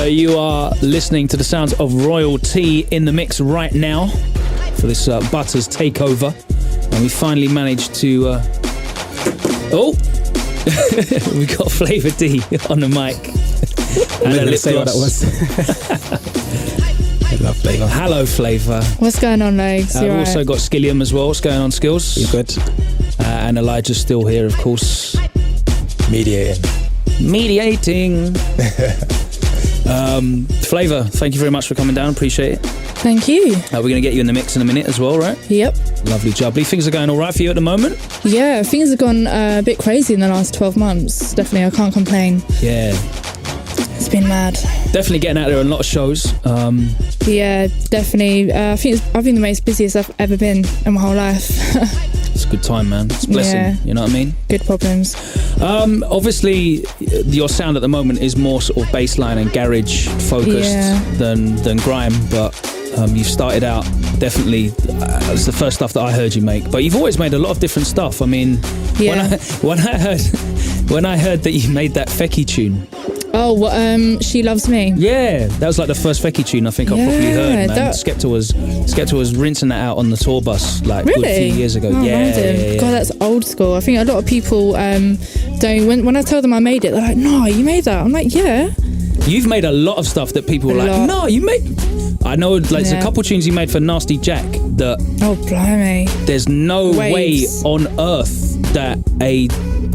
[SPEAKER 1] You are listening to the sounds of Royalty in the mix right now for this Butterz Takeover, and we finally managed to we got Flavor D on the mic and a lip gloss.
[SPEAKER 5] What that was.
[SPEAKER 2] Flavor.
[SPEAKER 1] Hello, Flavor.
[SPEAKER 9] What's going on, Legs?
[SPEAKER 1] We've also got Skilliam as well. What's going on, Skills?
[SPEAKER 10] You good?
[SPEAKER 1] And Elijah's still here, of course.
[SPEAKER 2] Mediating.
[SPEAKER 1] Flavor, thank you very much for coming down. Appreciate it.
[SPEAKER 9] Thank you.
[SPEAKER 1] We're going to get you in the mix in a minute as well, right?
[SPEAKER 9] Yep.
[SPEAKER 1] Lovely jubbly. Things are going all right for you at the moment?
[SPEAKER 9] Yeah, things have gone a bit crazy in the last 12 months. Definitely, I can't complain.
[SPEAKER 1] Yeah.
[SPEAKER 9] It's been mad.
[SPEAKER 1] Definitely getting out there on a lot of shows.
[SPEAKER 9] Yeah, definitely. I think I've been the most busiest I've ever been in my whole life.
[SPEAKER 1] It's a good time, man. It's a blessing.
[SPEAKER 9] Yeah.
[SPEAKER 1] You know what I mean?
[SPEAKER 9] Good problems.
[SPEAKER 1] Obviously, your sound at the moment is more sort of bassline and garage focused than grime, but you've started out definitely. It's the first stuff that I heard you make, but you've always made a lot of different stuff. I mean, when I heard that you made that Fecky tune.
[SPEAKER 9] Oh, She Loves Me.
[SPEAKER 1] Yeah, that was like the first Fecky tune I think I've probably heard, man. Skepta was rinsing that out on the tour bus like a few years ago. Yeah.
[SPEAKER 9] God, that's old school. I think a lot of people don't. When I tell them I made it, they're like, "No, you made that." I'm like, "Yeah."
[SPEAKER 1] You've made a lot of stuff that people were like, "No, you made." I know, like, there's a couple tunes you made for Nasty Jack that.
[SPEAKER 9] Oh, blimey!
[SPEAKER 1] There's no way on earth that a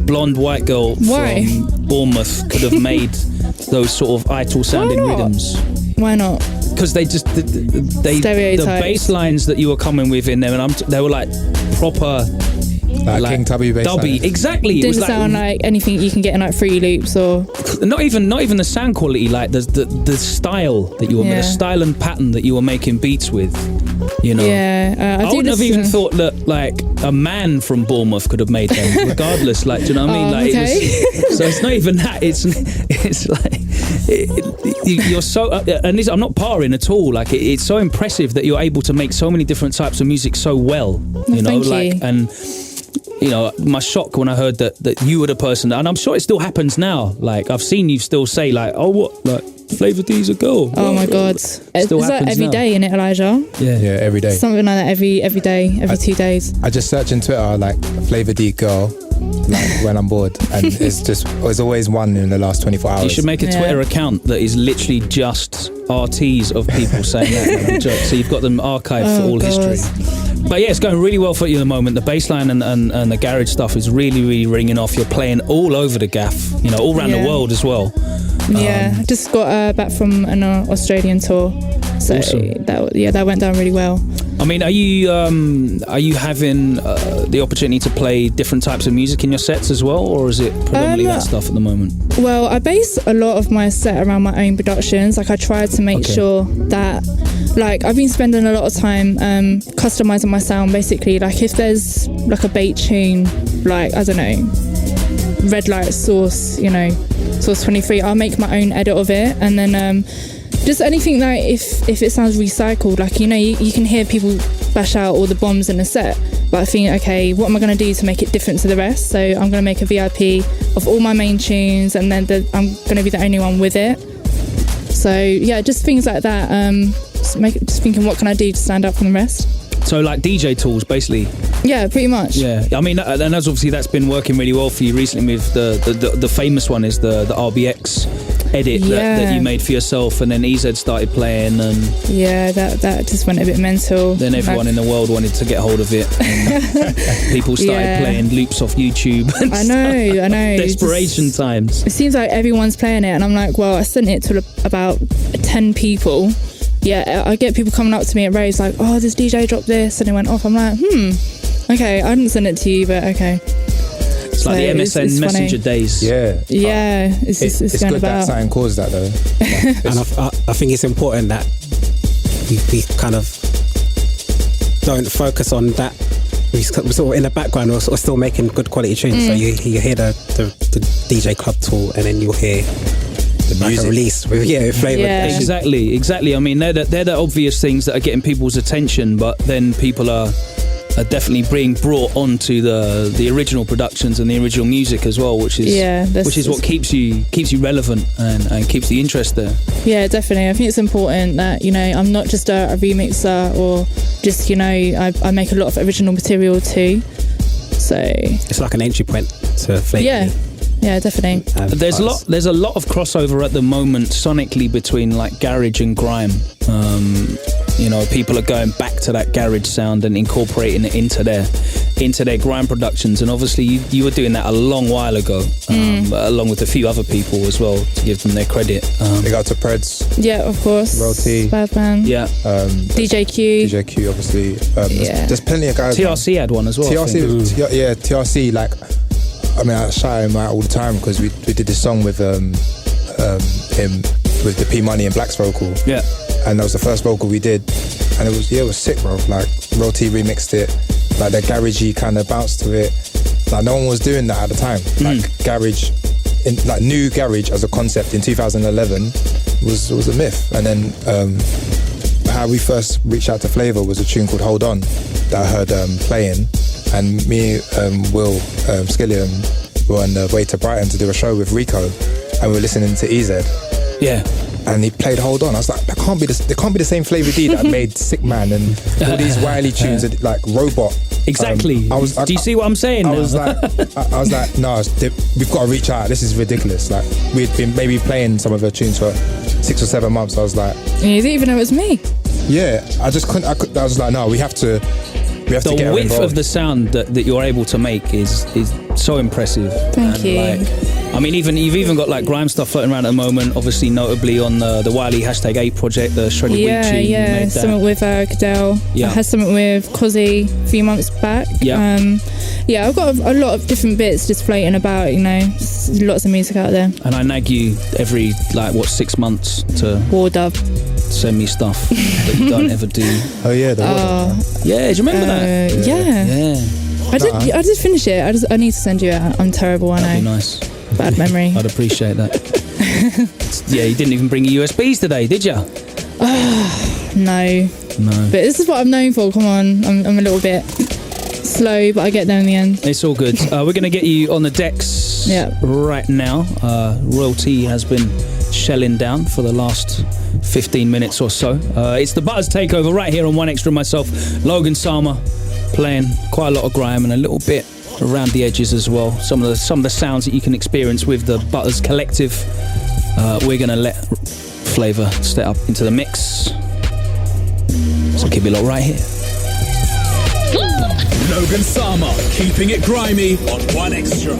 [SPEAKER 1] blonde white girl from Bournemouth could have made those sort of idle sounding rhythms.
[SPEAKER 9] Why not?
[SPEAKER 1] Because they the bass lines that you were coming with in them, and they were like proper.
[SPEAKER 2] Like King Tubby bass lines.
[SPEAKER 1] Exactly.
[SPEAKER 9] Didn't sound like anything you can get in like Fruity Loops or.
[SPEAKER 1] Not even the sound quality, like the style that you were the style and pattern that you were making beats with. You know.
[SPEAKER 9] Yeah.
[SPEAKER 1] I wouldn't have even thought that like a man from Bournemouth could have made them, regardless. Like, do you know what I mean? Like,
[SPEAKER 9] okay.
[SPEAKER 1] it was, so it's not even that. It's like you're so. And this, I'm not parring at all. Like, it's so impressive that you're able to make so many different types of music so well. You know,
[SPEAKER 9] Thank you.
[SPEAKER 1] And. You know, my shock when I heard that you were the person, and I'm sure it still happens now. Like, I've seen you still say, like, "Oh, what? Like, Flavor D's a girl."
[SPEAKER 9] Oh my God! Is that every day in it, Elijah?
[SPEAKER 2] Yeah, every day.
[SPEAKER 9] Something like that every day, every 2 days.
[SPEAKER 2] I just search in Twitter like Flavor D girl, like when I'm bored, and it's always one in the last 24 hours.
[SPEAKER 1] You should make a Twitter account that is literally just RTs of people saying that. So you've got them archived for all history. But yeah, it's going really well for you at the moment. The bassline and the garage stuff is really, really ringing off. You're playing all over the gaff, you know, all around the world as well.
[SPEAKER 9] Yeah, I just got back from an Australian tour, so
[SPEAKER 1] awesome.
[SPEAKER 9] that went down really well.
[SPEAKER 1] I mean, are you having the opportunity to play different types of music in your sets as well, or is it predominantly that stuff at the moment?
[SPEAKER 9] Well, I base a lot of my set around my own productions. Like, I try to make sure that, like, I've been spending a lot of time customizing my sound. Basically, like, if there's like a bait tune, like, I don't know, Red Light Source, you know, Source 23, I'll make my own edit of it, and then just anything that if it sounds recycled, like, you know, you can hear people bash out all the bombs in a set, but I think, okay, what am I going to do to make it different to the rest? So I'm going to make a VIP of all my main tunes, and then I'm going to be the only one with it. So yeah, just things like that. Just thinking, what can I do to stand out from the rest?
[SPEAKER 1] So like DJ tools, basically.
[SPEAKER 9] Yeah, pretty much.
[SPEAKER 1] Yeah, I mean, and as obviously that's been working really well for you recently. With the famous one is the RBX edit that you made for yourself, and then EZ started playing, and
[SPEAKER 9] that just went a bit mental.
[SPEAKER 1] Then everyone in the world wanted to get hold of it, and people started playing loops off YouTube. And
[SPEAKER 9] I know.
[SPEAKER 1] Desperation times.
[SPEAKER 9] It seems like everyone's playing it, and I'm like, well, I sent it to about 10 people. Yeah, I get people coming up to me at raves like, "Oh, this DJ dropped this," and it went off. I'm like, okay, I didn't send it to you, but okay.
[SPEAKER 1] It's like the MSN Messenger days.
[SPEAKER 2] Yeah.
[SPEAKER 9] It's
[SPEAKER 2] going
[SPEAKER 9] good
[SPEAKER 2] about. That something caused that though.
[SPEAKER 10] And I think it's important that we kind of don't focus on that. We're sort of in the background, we're sort of still making good quality tunes. So you hear the DJ club tool, and then you'll hear like a release with flavor.
[SPEAKER 9] Yeah.
[SPEAKER 1] Exactly. I mean, they're the obvious things that are getting people's attention, but then people are definitely being brought onto the original productions and the original music as well, which is what keeps you relevant and keeps the interest there.
[SPEAKER 9] Yeah, definitely. I think it's important that, you know, I'm not just a remixer, or just, you know, I make a lot of original material too. So
[SPEAKER 10] it's like an entry point to flavor.
[SPEAKER 9] Yeah, definitely.
[SPEAKER 1] There's a lot of crossover at the moment sonically between like garage and grime. You know, people are going back to that garage sound and incorporating it into their grime productions. And obviously, you were doing that a long while ago, along with a few other people as well, to give them their credit.
[SPEAKER 2] Big out to Preds.
[SPEAKER 9] Yeah, of course.
[SPEAKER 2] Roll T.
[SPEAKER 9] Badman.
[SPEAKER 1] Yeah.
[SPEAKER 9] DJ Q,
[SPEAKER 2] obviously. There's plenty of guys.
[SPEAKER 1] TRC had one as well.
[SPEAKER 2] TRC, like, I mean, I shout him out all the time because we did this song with him with the P Money and Black's vocal.
[SPEAKER 1] Yeah.
[SPEAKER 2] And that was the first vocal we did, and it was sick, bro. Like, Roll T remixed it, like that garagey kind of bounce to it. Like, no one was doing that at the time. Like, garage, like new garage as a concept in 2011 was a myth. And then how we first reached out to Flavor was a tune called Hold On that I heard playing, and me, Will, Skilliam were on the way to Brighton to do a show with Rico, and we were listening to EZ.
[SPEAKER 1] Yeah.
[SPEAKER 2] And he played Hold On. I was like, there can't be the same Flavor D that made Sick Man and all these wily tunes, like Robot.
[SPEAKER 1] Exactly. Do you see what I'm saying?
[SPEAKER 2] I was like, no, we've got to reach out. This is ridiculous. Like, we'd been maybe playing some of her tunes for 6 or 7 months. I was like,
[SPEAKER 9] you didn't even know it was me.
[SPEAKER 2] Yeah, I just couldn't. I was like, no, we have to.
[SPEAKER 1] The width of the sound that you're able to make is so impressive.
[SPEAKER 9] Thank you.
[SPEAKER 1] Like, I mean, you've even got like grime stuff floating around at the moment. Obviously, notably on the Wiley #8 project, the Shredded Wheat tune.
[SPEAKER 9] Yeah, something with Cadell.
[SPEAKER 1] Yeah.
[SPEAKER 9] I had something with Cozzy a few months back.
[SPEAKER 1] Yeah.
[SPEAKER 9] I've got a lot of different bits just floating about. You know, there's lots of music out there.
[SPEAKER 1] And I nag you every 6 months to
[SPEAKER 9] War Dove.
[SPEAKER 1] Send me stuff that you don't ever do.
[SPEAKER 2] Oh yeah,
[SPEAKER 1] yeah. Do you remember that?
[SPEAKER 9] Yeah. I did finish it. I need to send you it. I'm terrible. I know.
[SPEAKER 1] That'd be nice.
[SPEAKER 9] Bad memory.
[SPEAKER 1] I'd appreciate that. Yeah, you didn't even bring your USBs today, did you?
[SPEAKER 9] No. But this is what I'm known for. Come on, I'm a little bit slow, but I get there in the end.
[SPEAKER 1] It's all good. We're going to get you on the decks right now. Royalty has been shelling down for the last 15 minutes or so. It's the Butterz Takeover right here on One Extra. Myself, Logan Sama, playing quite a lot of grime and a little bit around the edges as well. Some of the sounds that you can experience with the Butterz Collective. We're going to let Flavor step up into the mix. So keep it locked right here.
[SPEAKER 4] Logan Sama, keeping it grimy on One Extra.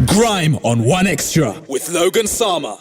[SPEAKER 4] Grime on One Extra with Logan Sama.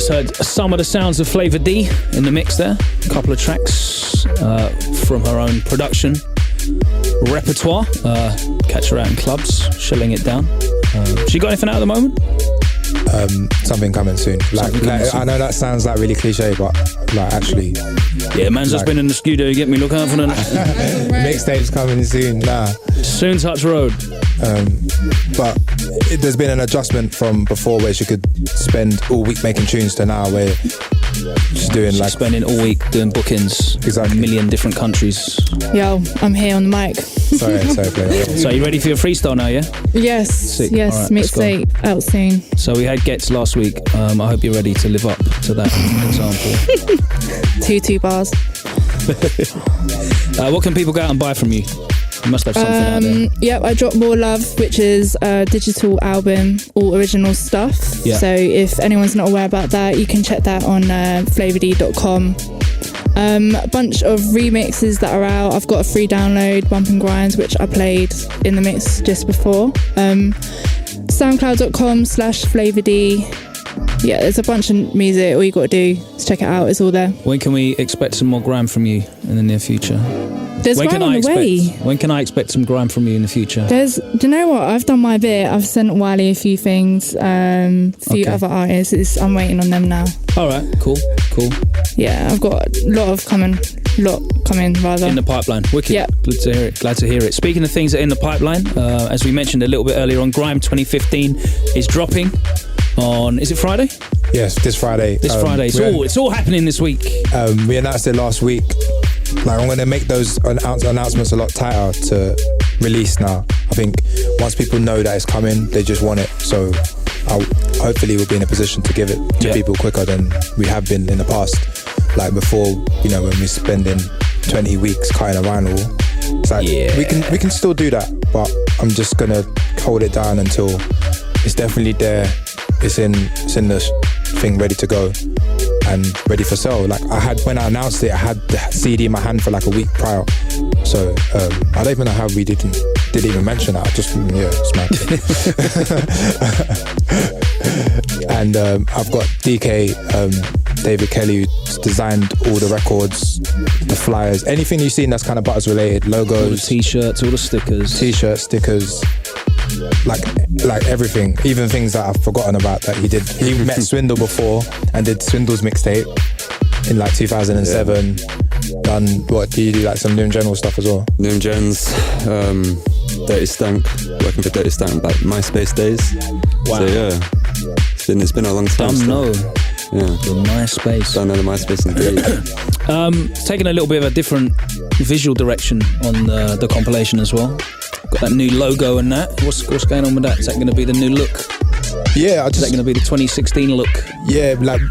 [SPEAKER 1] just heard some of the sounds of Flavor D in the mix there. A couple of tracks from her own production repertoire. Catch her out in clubs, shelling it down. She got anything out at the moment?
[SPEAKER 2] Something coming soon. I know that sounds like really cliche, but like actually,
[SPEAKER 1] yeah, man's just been in the studio. Get me, look out for the
[SPEAKER 2] mixtapes coming soon.
[SPEAKER 1] Soon touch road.
[SPEAKER 2] But there's been an adjustment from before where she could spend all week making tunes to now where she's doing
[SPEAKER 1] she's spending all week doing bookings.
[SPEAKER 2] Exactly.
[SPEAKER 1] A million different countries.
[SPEAKER 9] Yo, I'm here on the mic.
[SPEAKER 2] Sorry, play.
[SPEAKER 1] So you ready for your freestyle now, yeah?
[SPEAKER 9] Yes.
[SPEAKER 1] Sick.
[SPEAKER 9] Yes,
[SPEAKER 1] All right,
[SPEAKER 9] mixtape out soon.
[SPEAKER 1] So we had Gets last week. I hope you're ready to live up to that example.
[SPEAKER 9] Two bars.
[SPEAKER 1] What can people go out and buy from you? You must have something out there.
[SPEAKER 9] Yep, I dropped More Love, which is a digital album, all original stuff.
[SPEAKER 1] Yeah.
[SPEAKER 9] So if anyone's not aware about that, you can check that on flavord.com. A bunch of remixes that are out. I've got a free download, Bump and Grinds, which I played in the mix just before. Soundcloud.com/flavord. Yeah, there's a bunch of music. All you got to do is check it out. It's all there.
[SPEAKER 1] When can we expect some more grime from you in the near future?
[SPEAKER 9] There's grime on the way.
[SPEAKER 1] When can I expect some grime from you in the future?
[SPEAKER 9] Do you know what? I've done my bit. I've sent Wiley a few things, few other artists. I'm waiting on them now.
[SPEAKER 1] All right, cool.
[SPEAKER 9] Yeah, I've got a lot coming rather.
[SPEAKER 1] In the pipeline. Wicked.
[SPEAKER 9] Yeah.
[SPEAKER 1] Glad to hear it. Speaking of things that are in the pipeline, as we mentioned a little bit earlier on, Grime 2015 is dropping on, is it Friday?
[SPEAKER 2] Yes, this Friday.
[SPEAKER 1] Friday. It's all happening this week.
[SPEAKER 2] We announced it last week. Like, I'm going to make those announcements a lot tighter to release now. I think once people know that it's coming, they just want it. So hopefully we'll be in a position to give it to people quicker than we have been in the past. Like before, when we're spending 20 weeks cutting a vinyl. It's like, we can still do that, but I'm just going to hold it down until it's definitely there. It's in the thing ready to go and ready for sale. Like when I announced it, I had the CD in my hand for like a week prior. So I don't even know how we didn't even mention that. It's mad. And I've got DK, David Kelly, who's designed all the records, the flyers, anything you've seen that's kind of Butterz related, logos,
[SPEAKER 1] all the t-shirts, all the stickers, like everything, even things that I've forgotten about that he did. He met Swindle before and did Swindle's mixtape in like 2007. Done what? Do you do like some Noom General stuff as well?
[SPEAKER 11] Noom Jones, Dirty Stank, working for Dirty Stank like MySpace days.
[SPEAKER 1] Wow.
[SPEAKER 11] So yeah, it's been a long time. The MySpace. Don't know the MySpace indeed.
[SPEAKER 1] Taking a little bit of a different visual direction on the compilation as well. Got that new logo and that. What's going on with that? Is that going to be the new look?
[SPEAKER 2] Yeah,
[SPEAKER 1] is that going to be the 2016 look?
[SPEAKER 2] Yeah, like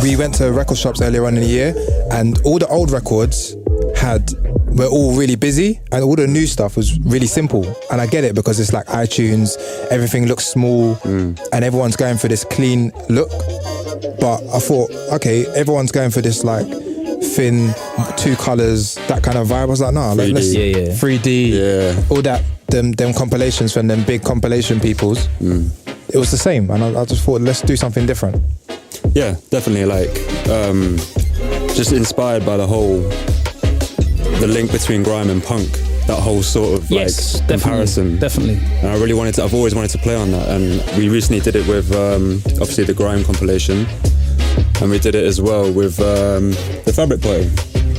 [SPEAKER 2] we went to record shops earlier on in the year, and all the old records were all really busy, and all the new stuff was really simple. And I get it because it's like iTunes, everything looks small, and everyone's going for this clean look. But I thought, okay, everyone's going for this like thin, two colours, that kind of vibe. I was like, nah,
[SPEAKER 11] 3D,
[SPEAKER 2] 3D, all that, them compilations from them big compilation peoples. It was the same, and I just thought, let's do something different.
[SPEAKER 11] Yeah, definitely. Like, just inspired by the link between grime and punk. That whole sort of comparison. Definitely. And I've always wanted to play on that. And we recently did it with obviously the grime compilation, and we did it as well with the Fabric Party.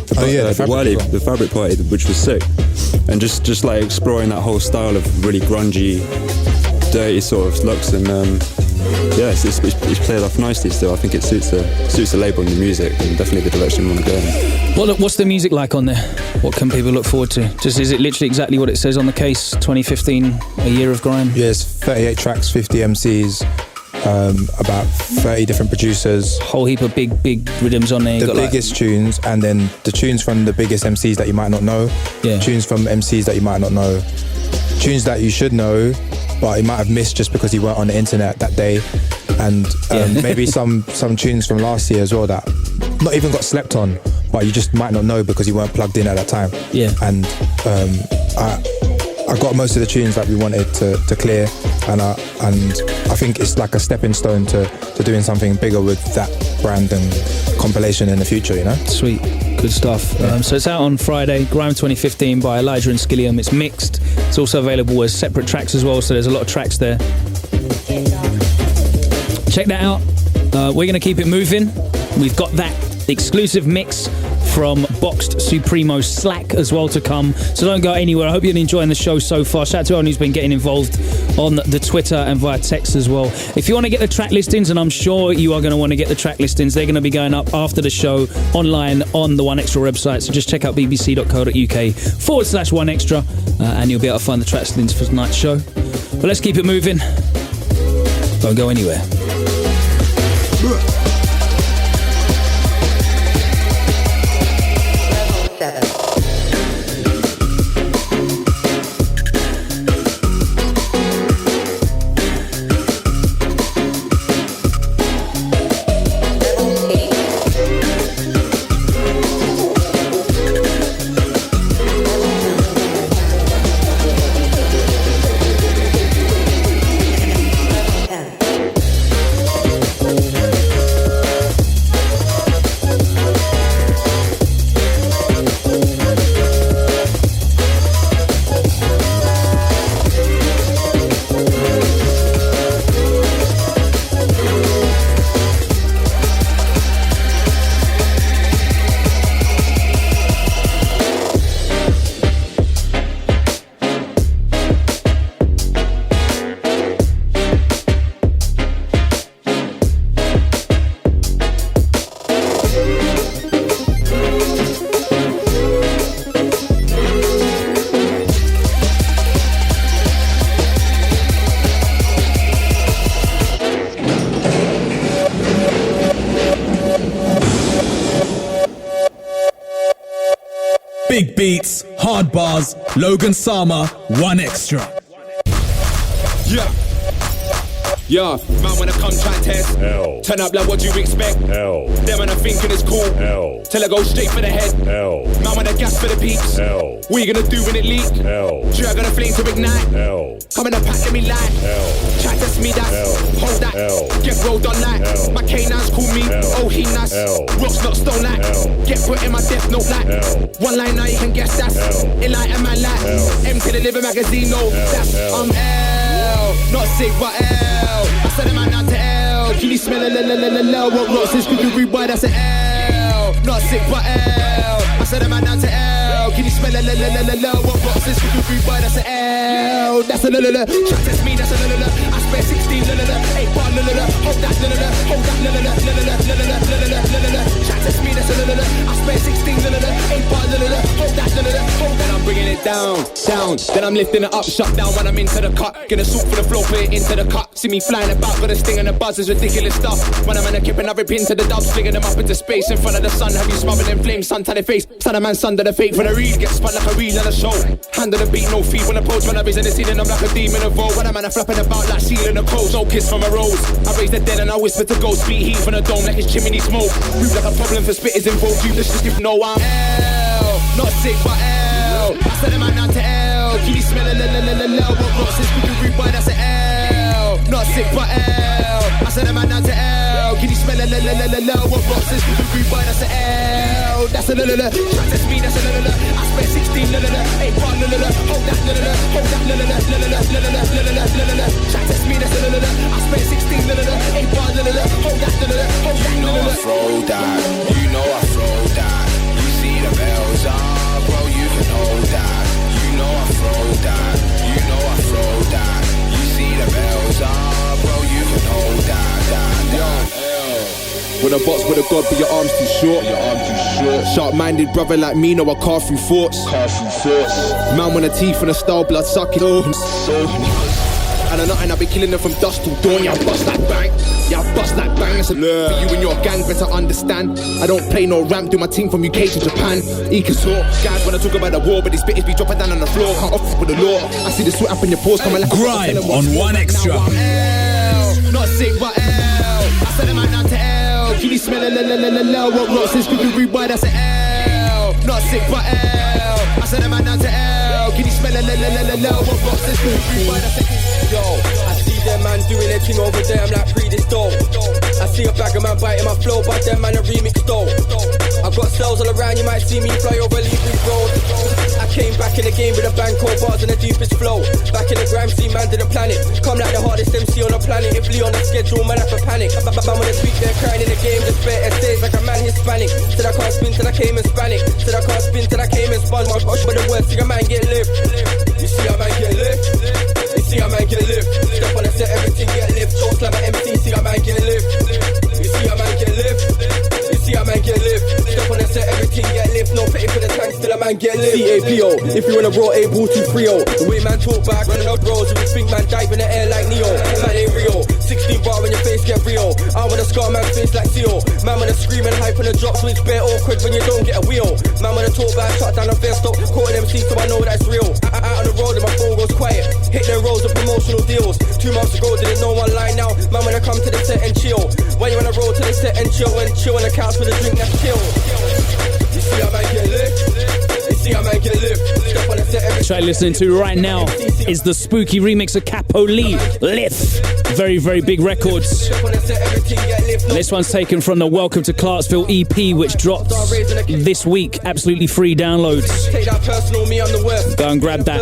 [SPEAKER 11] The Fabric Party, which was sick. And just like exploring that whole style of really grungy, dirty sort of looks, and it's played off nicely still. I think it suits the label and the music, and definitely the direction we want to go in.
[SPEAKER 1] What's the music like on there? What can people look forward to? Is it literally exactly what it says on the case? 2015, a year of grime?
[SPEAKER 2] Yes, 38 tracks, 50 MCs, about 30 different producers.
[SPEAKER 1] Whole heap of big rhythms on there.
[SPEAKER 2] The biggest tunes, and then the tunes from the biggest MCs that you might not know. Yeah. Tunes from MCs that you might not know. Tunes that you should know, but you might have missed just because you weren't on the internet that day. And maybe some tunes from last year as well that not even got slept on, but you just might not know because you weren't plugged in at that time.
[SPEAKER 1] Yeah.
[SPEAKER 2] And I got most of the tunes that we wanted to clear, and I think it's like a stepping stone to doing something bigger with that brand and compilation in the future, you know?
[SPEAKER 1] Sweet, good stuff.
[SPEAKER 2] Yeah.
[SPEAKER 1] So it's out on Friday, Grime 2015 by Elijah and Skilliam. It's mixed. It's also available as separate tracks as well, so there's a lot of tracks there. Check that out. We're going to keep it moving. We've got that exclusive mix from Boxed Supremo Slack as well to come, so don't go anywhere. I hope you're enjoying the show so far. Shout out to everyone who's been getting involved on the Twitter and via text as well. If you want to get the track listings, and I'm sure you are going to want to get the track listings, they're going to be going up after the show online on the One Extra website, so just check out bbc.co.uk/1extra and you'll be able to find the track listings for tonight's show. But let's keep it moving. Don't go anywhere.
[SPEAKER 4] Big beats, hard bars, Logan Sama, One Extra.
[SPEAKER 12] Yeah. Yeah, man, when I come try test,
[SPEAKER 13] L.
[SPEAKER 12] turn up like what you expect.
[SPEAKER 13] L.
[SPEAKER 12] Them when I'm thinking it's cool,
[SPEAKER 13] L.
[SPEAKER 12] till I go straight for the head.
[SPEAKER 13] L.
[SPEAKER 12] Man, when I gas for the peeps,
[SPEAKER 13] L.
[SPEAKER 12] what you gonna do when it leak?
[SPEAKER 13] L.
[SPEAKER 12] Sure, I got a flame to ignite.
[SPEAKER 13] L.
[SPEAKER 12] Come in a pack, let me light.
[SPEAKER 13] L.
[SPEAKER 12] Try test me, that's
[SPEAKER 13] L.
[SPEAKER 12] hold that.
[SPEAKER 13] L.
[SPEAKER 12] Get rolled on like
[SPEAKER 13] L.
[SPEAKER 12] my canines call me.
[SPEAKER 13] L.
[SPEAKER 12] Oh, he nice.
[SPEAKER 13] L.
[SPEAKER 12] Rocks not stone like.
[SPEAKER 13] L.
[SPEAKER 12] Get put in my death note like.
[SPEAKER 13] L.
[SPEAKER 12] One line now you can guess that's
[SPEAKER 13] L.
[SPEAKER 12] Enlight and man like.
[SPEAKER 13] L.
[SPEAKER 12] M to the living magazine, no. That's
[SPEAKER 13] L.
[SPEAKER 12] L. Not sick, but L. I said a man down to L. Can you smell L? What rocks is cooking boy? That's an L. Not sick, but L. I said a man down to L. Can you smell L? What rocks is cooking boy? That's an L. That's a L. Track test me, that's a L. I spent 16 L. 8 bar L. Hold that L. Hold that L. Track test me, that's a L. I spent 16 L. 8 bar L. Hold that L. Hold that. I'm bringing it down. Then I'm lifting it up, shut down when I'm into the cut. Get a soup for the flow, put it into the cut. See me flying about, got a sting and a buzz, is ridiculous stuff. When I'm in a kip and I rip into the dubs, flinging them up into space in front of the sun. Have you smothered in flames, sun to the face? Son of man, son to the fake. When I read, get spun like a reel on a show. Handle the beat, no feet. When I approach, when I raise in the ceiling, I'm like a demon of woe. When I'm flapping about like seal in a cold. So kiss from a rose. I raise the dead and I whisper to ghost. Beat heat from the dome like it's chimney smoke. Move like a problem for spitters involved. You just if no, I'm L. Not sick, but L. I said a man down to L. Can you smell L? What rocks is cooking rude boy? That's an L. Not sick, but L. I said a man down to L. Can you smell L? What rocks is cooking rude boy? That's an L. That's a L. Try test me, that's a L. I spent 16 L. 8 bar L. Hold that L. Hold that L. Try test me, that's a L. I spent 16 L. 8 bar L. Hold that L. Hold that L.
[SPEAKER 14] You know I throw that. You know I throw that. You see the bells are, bro, you can hold that. You know I throw that. You know I throw that. You see the bells are, bro, you can hold that.
[SPEAKER 12] With a box with a god, but your arms too short. Sharp-minded brother like me, know I carve through thoughts. Man with a teeth and a style, blood sucking. And I'm nothing, I be killing them from dusk till dawn. Yeah, I bust like bang. Yeah, I bust like bang. That's a for you and your gang, better understand. I don't play no ramp, do my team from UK to Japan. Ecosaw, guys wanna talk about the war, but these bitches be dropping down on the floor. Can't off with the law. I see the sweat up in your pores coming like
[SPEAKER 4] Grime on One Extra.
[SPEAKER 12] Now I'm L, not sick but L. I said a man down to L. Can you smell L? What rocks is cooking rude boy? That's an L. Not sick but L. I said a man down to L. Can you smell L? What rocks is cooking rude boy? That's an L. Yo, I
[SPEAKER 13] man doing their thing over there, I'm like pre-distilled. I see a bag of man biting my flow, but them man a remix though. I got cells all around, you might see me fly over Leafy Road. I came back in the game with a bang, cold bars and the deepest flow. Back in the grime scene, man to the planet. Come like the hardest MC on the planet. If Lee on the schedule, man have a panic. Man wanna speak, they're crying in the game. Just bare essays like a man Hispanic. Said I can't spin till I came in Spanic. Said I can't spin till I came in sponge. But the words, see a man get lift. You see a man get lift. You see a man get lift. Step on the set, everything get lift. Talk slam at MC, see a man get lift. You see a man get lift. You see a man get lift. Step on the set, everything get lift. No pay for the tank, still a man get lift. CAPO, if you wanna roll able to 3-0. The way man talk back, running up roads, you would think man dive in the air like Neo. Man ain't real, 16 bar when your face get real. I wanna scar man's face like Seal. Man wanna scream and hype on the drop, so it's bare awkward when you don't get a wheel. Man wanna talk back, shut down the fence, stop calling MC so I know that's real. Out on the road and my phone goes quiet. Hit their roads of promotional deals. 2 months ago didn't know one line now. Man wanna come to the set and chill. When you wanna roll to the set and chill and chill on the couch with a drink that's chill. You see how man get lit? You see how man get lit? Step on the set every
[SPEAKER 1] Try listening to right now is the spooky remix of Capo Lee, Lith. Very, very big records. This one's taken from the Welcome to Clarksville EP, which dropped this week. Absolutely free downloads. Go and grab that.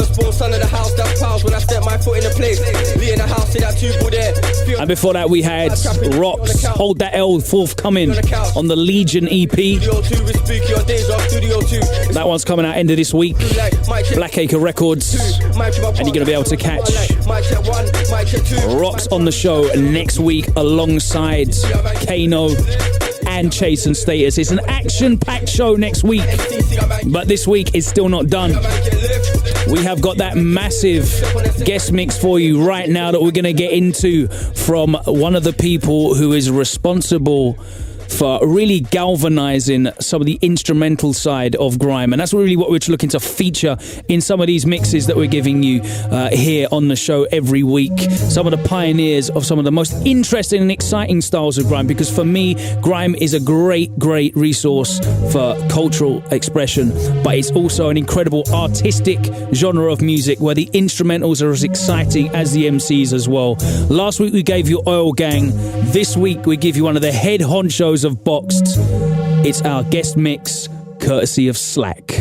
[SPEAKER 1] And before that, we had Rocks, Hold That L, forthcoming on the Legion EP. That one's coming out end of this week. Blackacre Records. And you're going to be able to catch Rocks on the show next week alongside Kano and Chase and Status. It's an action-packed show next week, but this week is still not done. We have got that massive guest mix for you right now that we're going to get into from one of the people who is responsible for really galvanizing some of the instrumental side of grime, and that's really what we're looking to feature in some of these mixes that we're giving you here on the show every week. Some of the pioneers of some of the most interesting and exciting styles of grime, because for me, grime is a great resource for cultural expression, but it's also an incredible artistic genre of music where the instrumentals are as exciting as the MCs as well. Last week we gave you Oil Gang. This week we give you one of the head honchos of Boxed. It's our guest mix, courtesy of Slack.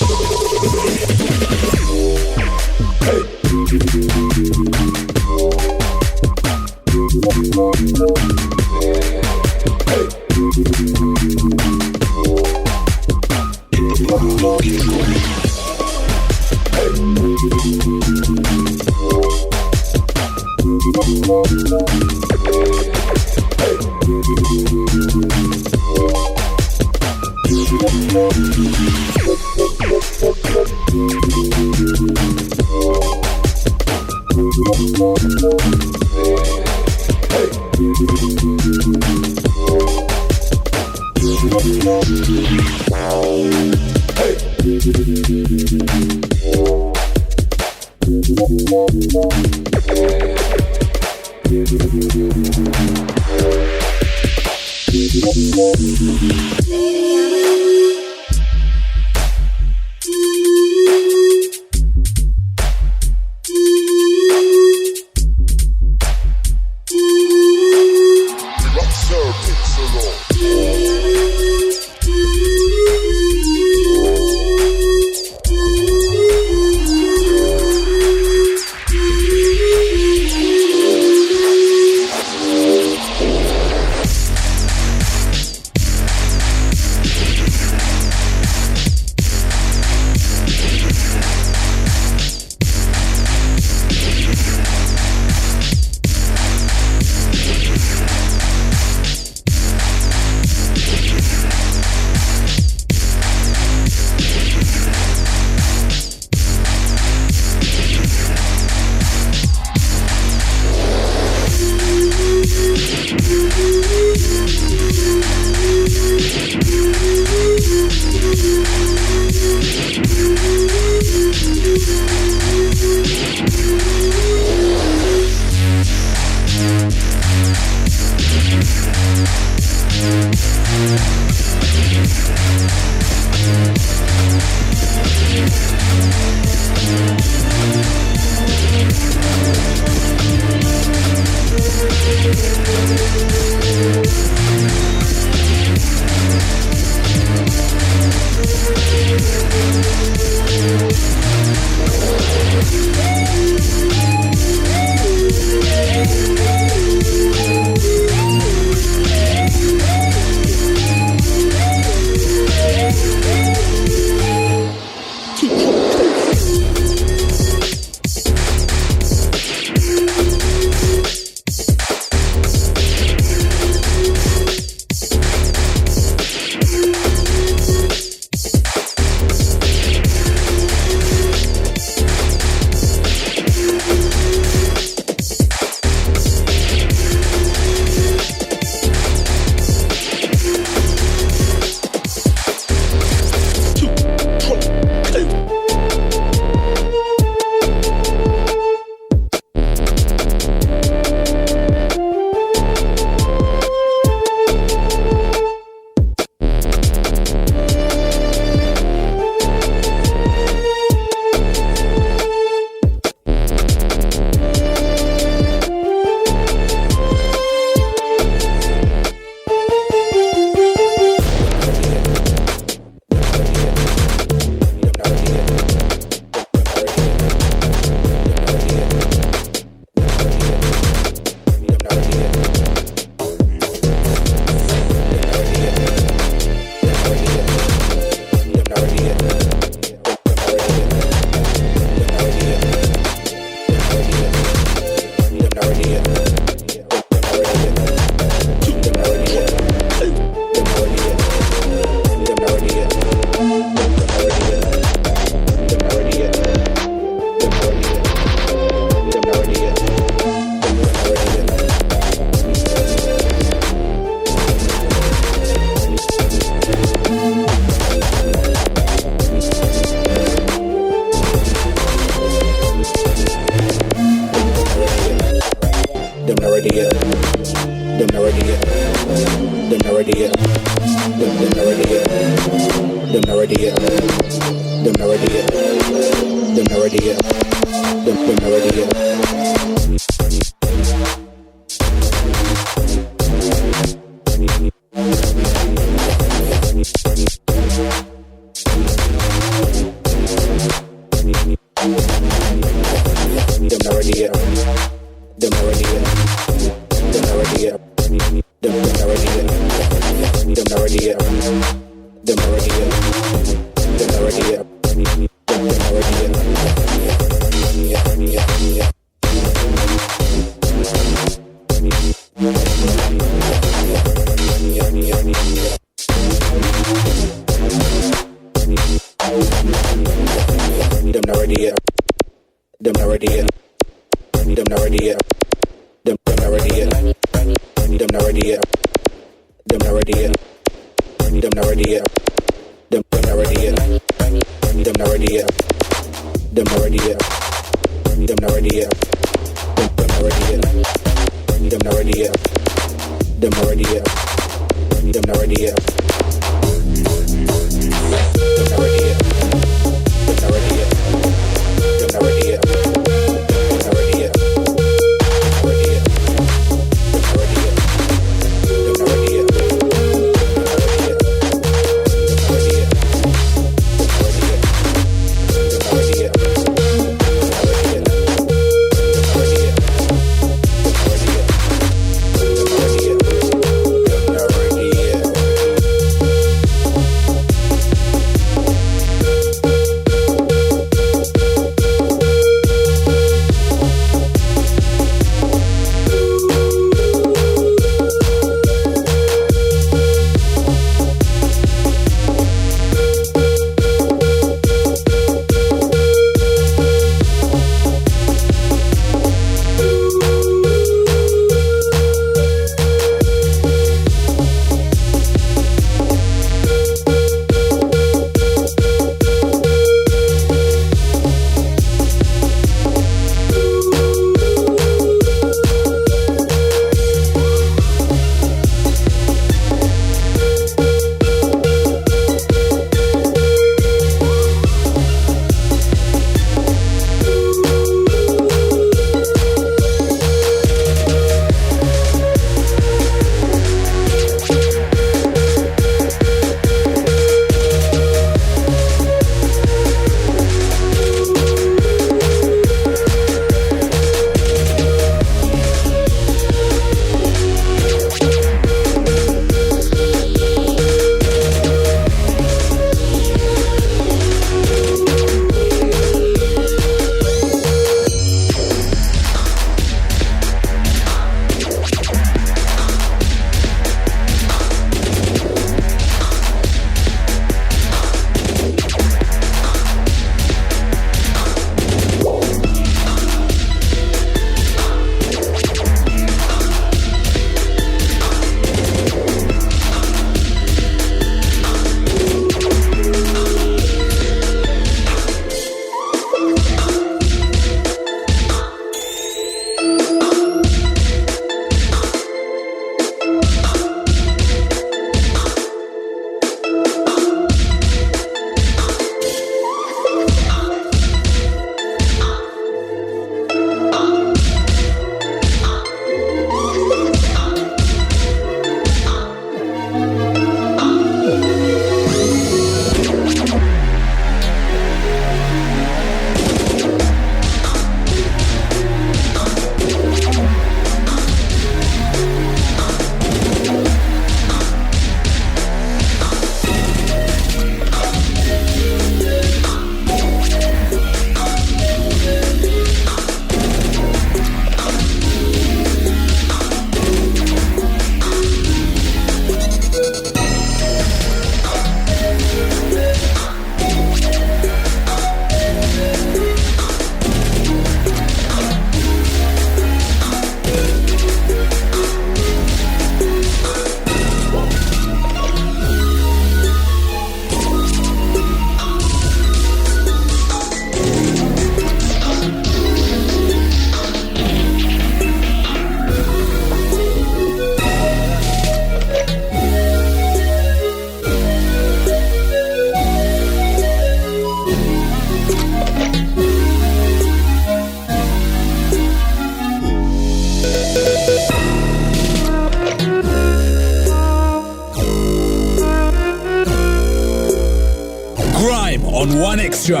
[SPEAKER 4] on One Extra.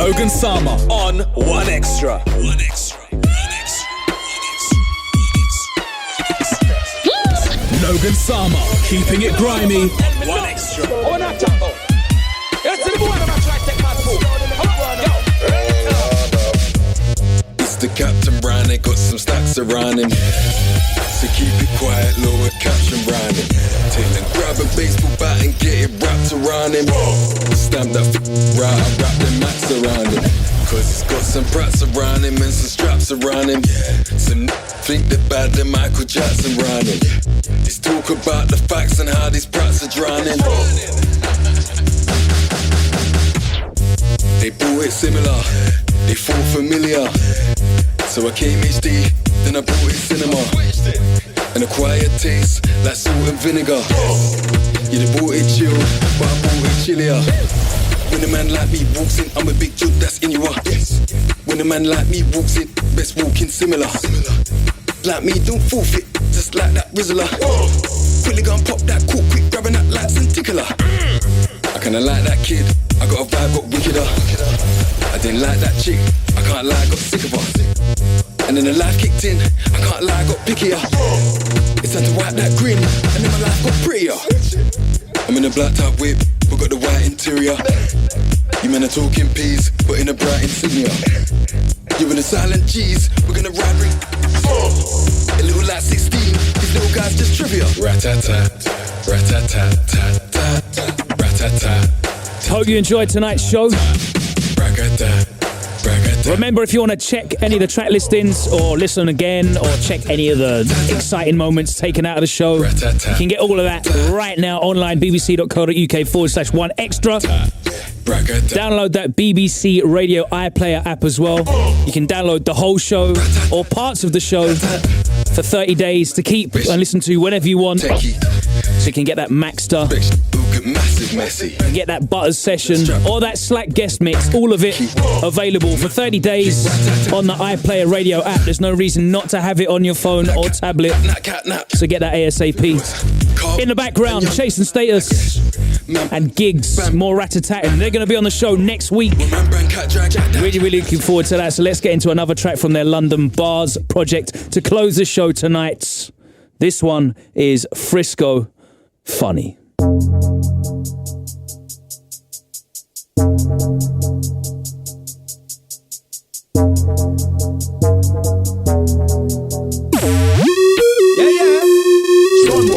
[SPEAKER 4] Logan Sama on One Extra. One Extra. Logan Sama, keeping it grimy. One Extra.
[SPEAKER 15] It's the Captain Brian, they got some stacks around him. So keep it quiet, lower caption round him. Take and grab a baseball bat and get it wrapped around him. Stamp that right, I wrap them mats around him. Cause he's got some brats around him and some straps around him. Some think they're bad, they're Michael Jackson round him. Let's talk about the facts and how these brats are drowning. They bought it similar, they thought familiar. So I came HD, then I brought it cinema. An acquired taste, like salt and vinegar. You done bought it chill, but I bought it chillier. When a man like me walks in, I'm a big jug that's in you up. When a man like me walks in, best walking similar. Like me, don't forfeit, just like that Rizzler. Quickly gon' pop that cool quick, grabbing that lights and tickler. I kinda like that kid, I got a vibe, got wickeder. I didn't like that chick, I can't lie, I got sick of her. And then the life kicked in, I can't lie, I got pickier. It's time to wipe that grin, and then my life got prettier. I'm in a black top whip, but got the white interior. You men are talking peas, but in a bright insignia. You in a silent G's, we're gonna ride ring. A little like 16, these little guys just trivia. Rat-tat-tat, rat-tat-tat-tat-tat, rat-tat-tat.
[SPEAKER 1] Hope you enjoyed tonight's show. Remember, if you want to check any of the track listings or listen again or check any of the exciting moments taken out of the show, you can get all of that right now online, bbc.co.uk/one extra. Download that BBC Radio iPlayer app as well. You can download the whole show or parts of the show for 30 days to keep and listen to whenever you want. So you can get that maxed up. You get that Butterz session or that Slack guest mix, all of it available for 30 days on the iPlayer Radio app. There's no reason not to have it on your phone or tablet. So get that ASAP. In the background, Chasing Status and Gigs, more rat-a-tatting. They're going to be on the show next week. Really, really looking forward to that. So let's get into another track from their London Bars project to close the show tonight. This one is Frisco, Funny.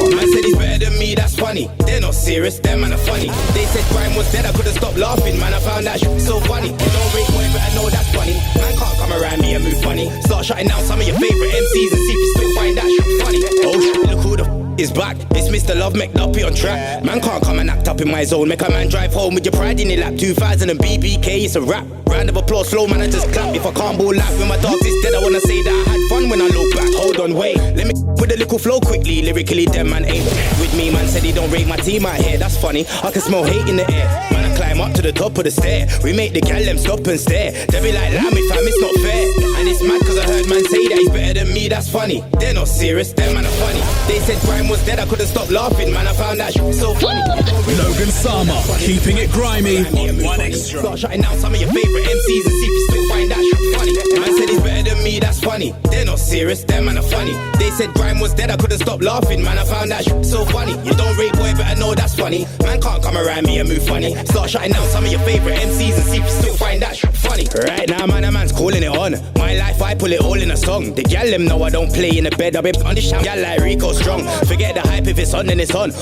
[SPEAKER 13] Man said he's better than me, that's funny. They're not serious, them man are funny. They said grime was dead, I could've stopped laughing. Man, I found that shit so funny. You don't rate boy, but I know that's funny. Man can't come around me and move funny. Start shutting down some of your favorite MCs and see if you still find that shit funny. Oh shit, look who the is back. It's Mr. Love, make Duppy on track. Man can't come and act up in my zone. Make a man drive home with your pride in your lap. 2000 and BBK, it's a rap. Round of applause, slow man, I just clap. If I can't ball laugh when my dog's is dead, I wanna say that I had fun when I look back. Hold on, wait, let me with a little flow quickly. Lyrically, them man ain't with me. Man said he don't rate my team out here. That's funny, I can smell hate in the air. Man, I climb up to the top of the stair. We make the gal them stop and stare. They be like, lamb, fam, it's not fair. And it's mad cause I heard man say that he's better than me. That's funny, they're not serious, them man are funny. They said grime was dead, I could've stopped laughing. Man, I found that shit so funny.
[SPEAKER 4] Logan Sama, keeping it grimy on One Extra.
[SPEAKER 13] Start shutting down some of your favorite MCs and see if you still find that shit funny. Man said he's better than me, that's funny. They're not serious, them man are funny. They said grime was dead, I could've stopped laughing. Man, I found that shit so funny. You don't rate boy, but I know that's funny. Man can't come around me and move funny. Start shutting down some of your favorite MCs and see if you still find that shit funny. Right now, man, a man's calling it on. My life, I pull it all in a song. The gal them know I don't play in the bed. I've been on the shout, gal like Rico Strong. Forget the hype, if it's on, then it's on.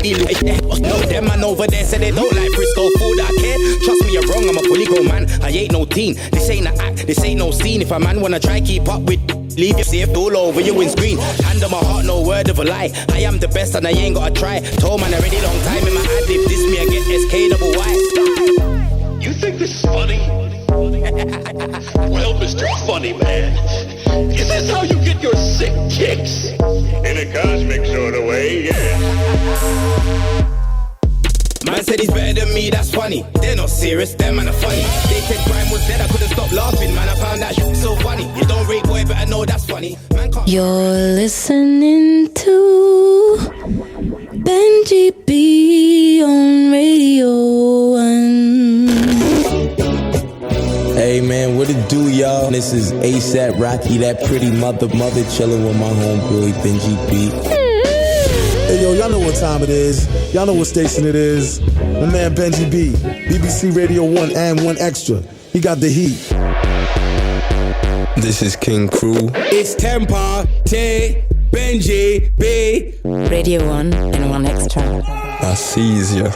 [SPEAKER 13] No, them man over there said they don't like Frisco food. I care, trust me, you're wrong. I'm a fully grown man, I ain't no teen. This ain't an act, this ain't no scene. If a man wanna try keep up with, leave your safe all over your windscreen. Hand on my heart, no word of a lie. I am the best and I ain't gotta try. Told man already long time in my ad-lib. This me, I get SK-double-Y.
[SPEAKER 16] You think this is funny? Well, Mr. Funny Man, is this how you get your sick kicks? In a cosmic sort of way, yeah.
[SPEAKER 13] Man said he's better than me, that's funny. They're not serious, them man are funny. They said grime was dead, I could've stopped laughing. Man, I found that shit so funny. You don't rate boy, but I know that's funny. Man can't.
[SPEAKER 17] You're listening to Benji B on Radio 1.
[SPEAKER 18] man, what it do, y'all? This is ASAP Rocky, that pretty mother chilling with my homeboy Benji B.
[SPEAKER 19] Hey yo, y'all know what time it is. Y'all know what station it is. My man Benji B, BBC Radio 1 and 1 Extra. He got the heat.
[SPEAKER 18] This is King Crew.
[SPEAKER 20] It's Tempa, T, Benji B.
[SPEAKER 21] Radio 1 and 1 Extra.
[SPEAKER 18] I sees ya.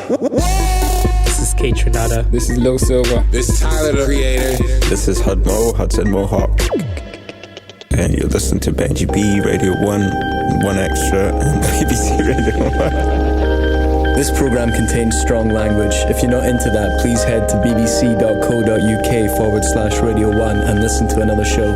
[SPEAKER 10] This is Kate Trinada.
[SPEAKER 5] This is Lil Silver.
[SPEAKER 20] This is Tyler, the Creator.
[SPEAKER 22] This is Hudson Mohawk. And you're listening to Benji B, Radio 1, 1 Extra, and BBC Radio 1.
[SPEAKER 23] This program contains strong language. If you're not into that, please head to bbc.co.uk/Radio 1 and listen to another show.